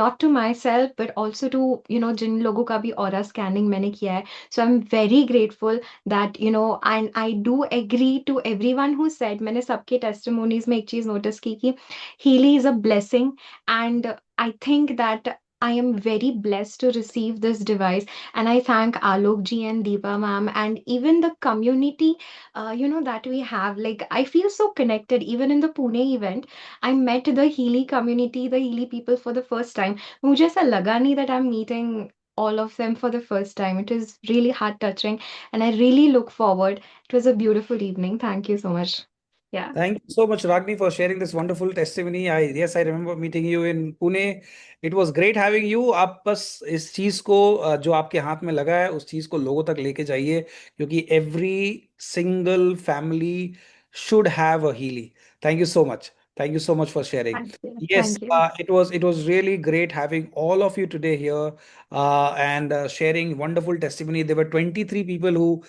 not to myself, but also to, जिन लोगों का भी aura scanning मैंने किया है. So I'm very grateful that, and I do agree to everyone who said, मैंने सबके testimonies में एक चीज notice की कि Healy is a blessing, and I think that I am very blessed to receive this device, and I thank Alok ji and Deepa ma'am and even the community that we have. Like, I feel so connected. Even in the Pune event, I met the Healy community, the Healy people for the first time. मुझे ऐसा लगा नहीं that I'm meeting all of them for the first time. It is really heart touching, and I really look forward. It was a beautiful evening. Thank you so much. Yeah. Thank you so much, Ragni, for sharing this wonderful testimony. Yes, I remember meeting you in Pune. It was great having you. आप बस इस चीज को जो आपके हाथ में लगा है उस चीज को लोगों तक लेके जाइए, क्योंकि every single family should have a Healy. Thank you so much. Thank you so much for sharing. Thank you. Yes, Thank you. it was really great having all of you today here and sharing wonderful testimony. There were 23 people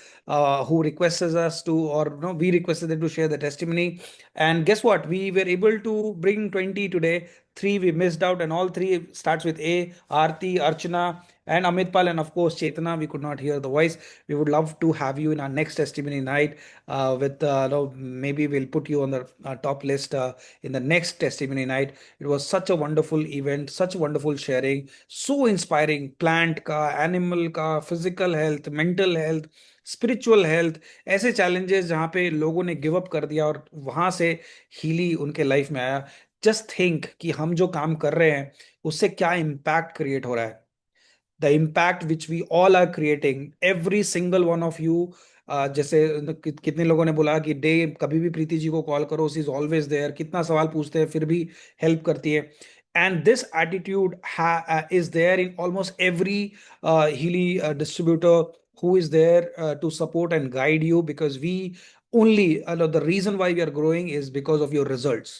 who requested us to, or no, we requested them to share the testimony. And guess what? We were able to bring 20 today. Three we missed out, and all three starts with A: Aarti, Archana, and Amitpal, and of course Chetana. We could not hear the voice. We would love to have you in our next testimony night. With no, maybe we'll put you on the top list in the next testimony night. It was such a wonderful event, such wonderful sharing, so inspiring. Plant का, animal का, physical health, mental health, spiritual health, ऐसे challenges जहाँ पे लोगों ने give up कर दिया और वहां से हीली उनके लाइफ में आया. जस्ट थिंक कि हम जो काम कर रहे हैं उससे क्या इम्पैक्ट क्रिएट हो रहा है. The impact which we all are creating, every single one of you. जैसे कितने लोगों ने बोला कि डे कभी भी प्रीति जी को कॉल करो, शी इज ऑलवेज देयर, कितना सवाल पूछते हैं फिर भी हेल्प करती है. And this attitude is there in almost every Healy distributor who is there to support and guide you, because we only the reason why we are growing is because of your results.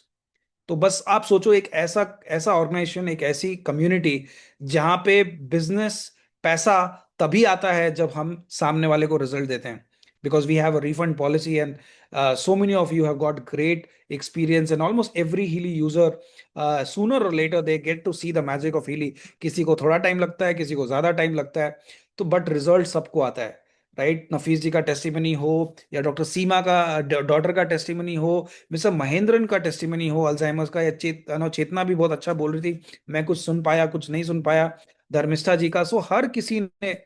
तो बस आप सोचो, एक ऐसा ऐसा organisation, एक ऐसी community जहां पे बिजनेस, पैसा तभी आता है जब हम सामने वाले को रिजल्ट देते हैं. Because we have a refund policy and so many of you have got great experience, and almost every Healy user sooner or later they get to see the magic of Healy. किसी को थोड़ा time लगता है, किसी को ज्यादा time लगता है, तो बट रिजल्ट सबको आता है. राइट, नफीस जी का टेस्टिमनी हो, या डॉक्टर सीमा का डॉटर का टेस्टिमनी हो, मिस्टर महेंद्रन का टेस्टिमनी हो अल्जाइमर्स का, या चेतना भी बहुत अच्छा बोल रही थी, मैं कुछ सुन पाया कुछ नहीं सुन पाया, धर्मिष्ठा जी का. सो हर किसी ने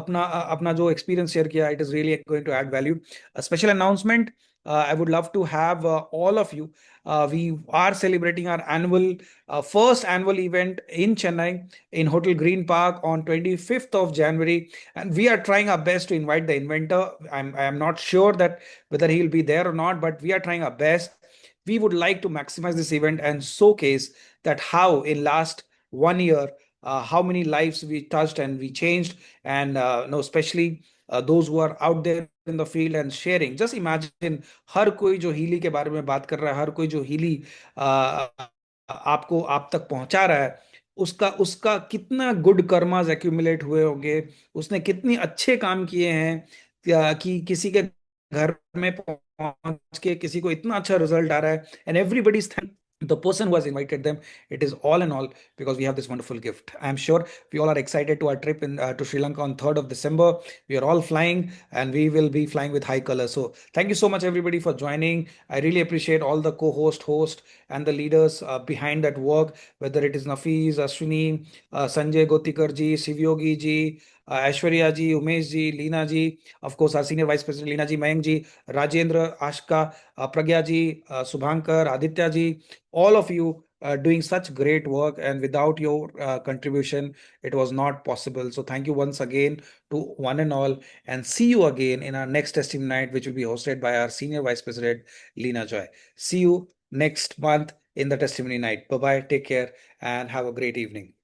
अपना अपना जो एक्सपीरियंस शेयर किया. It is really going to add value. Special announcement, I would love to have all of you. We are celebrating our first annual event in Chennai in Hotel Green Park on 25th of January, and we are trying our best to invite the inventor. I am not sure that whether he will be there or not, but we are trying our best. We would like to maximize this event and showcase that how in last 1 year, how many lives we touched and we changed, and no, especially those who are out there in the field and sharing. Just imagine, हर कोई जो Healy के बारे में बात कर रहा है, हर कोई जो हीली आपको आप तक पहुंचा रहा है, उसका उसका कितना गुड कर्मास एक्यूमुलेट हुए होंगे, उसने कितने अच्छे काम किए हैं, कि किसी के घर में पहुंच के किसी को इतना अच्छा रिजल्ट आ रहा है, and everybody is the person who has invited them. It is all in all because we have this wonderful gift. I am sure we all are excited to our trip to Sri Lanka on 3rd of December. We are all flying, and we will be flying with high color. So thank you so much everybody for joining. I really appreciate all the host and the leaders behind that work, whether it is Nafees, Ashwini, Sanjay Gotikar ji, Shivyogi ji, Aishwarya ji, Umesh ji, Leena ji, of course our senior vice president Leena ji, Mayank ji, Rajendra, Ashka, Pragya ji, Subhankar, Aditya ji, all of you doing such great work, and without your contribution it was not possible. So thank you once again to one and all, and see you again in our next testimony night, which will be hosted by our senior vice president Leena Joy. See you next month in the testimony night. Bye bye, take care, and have a great evening.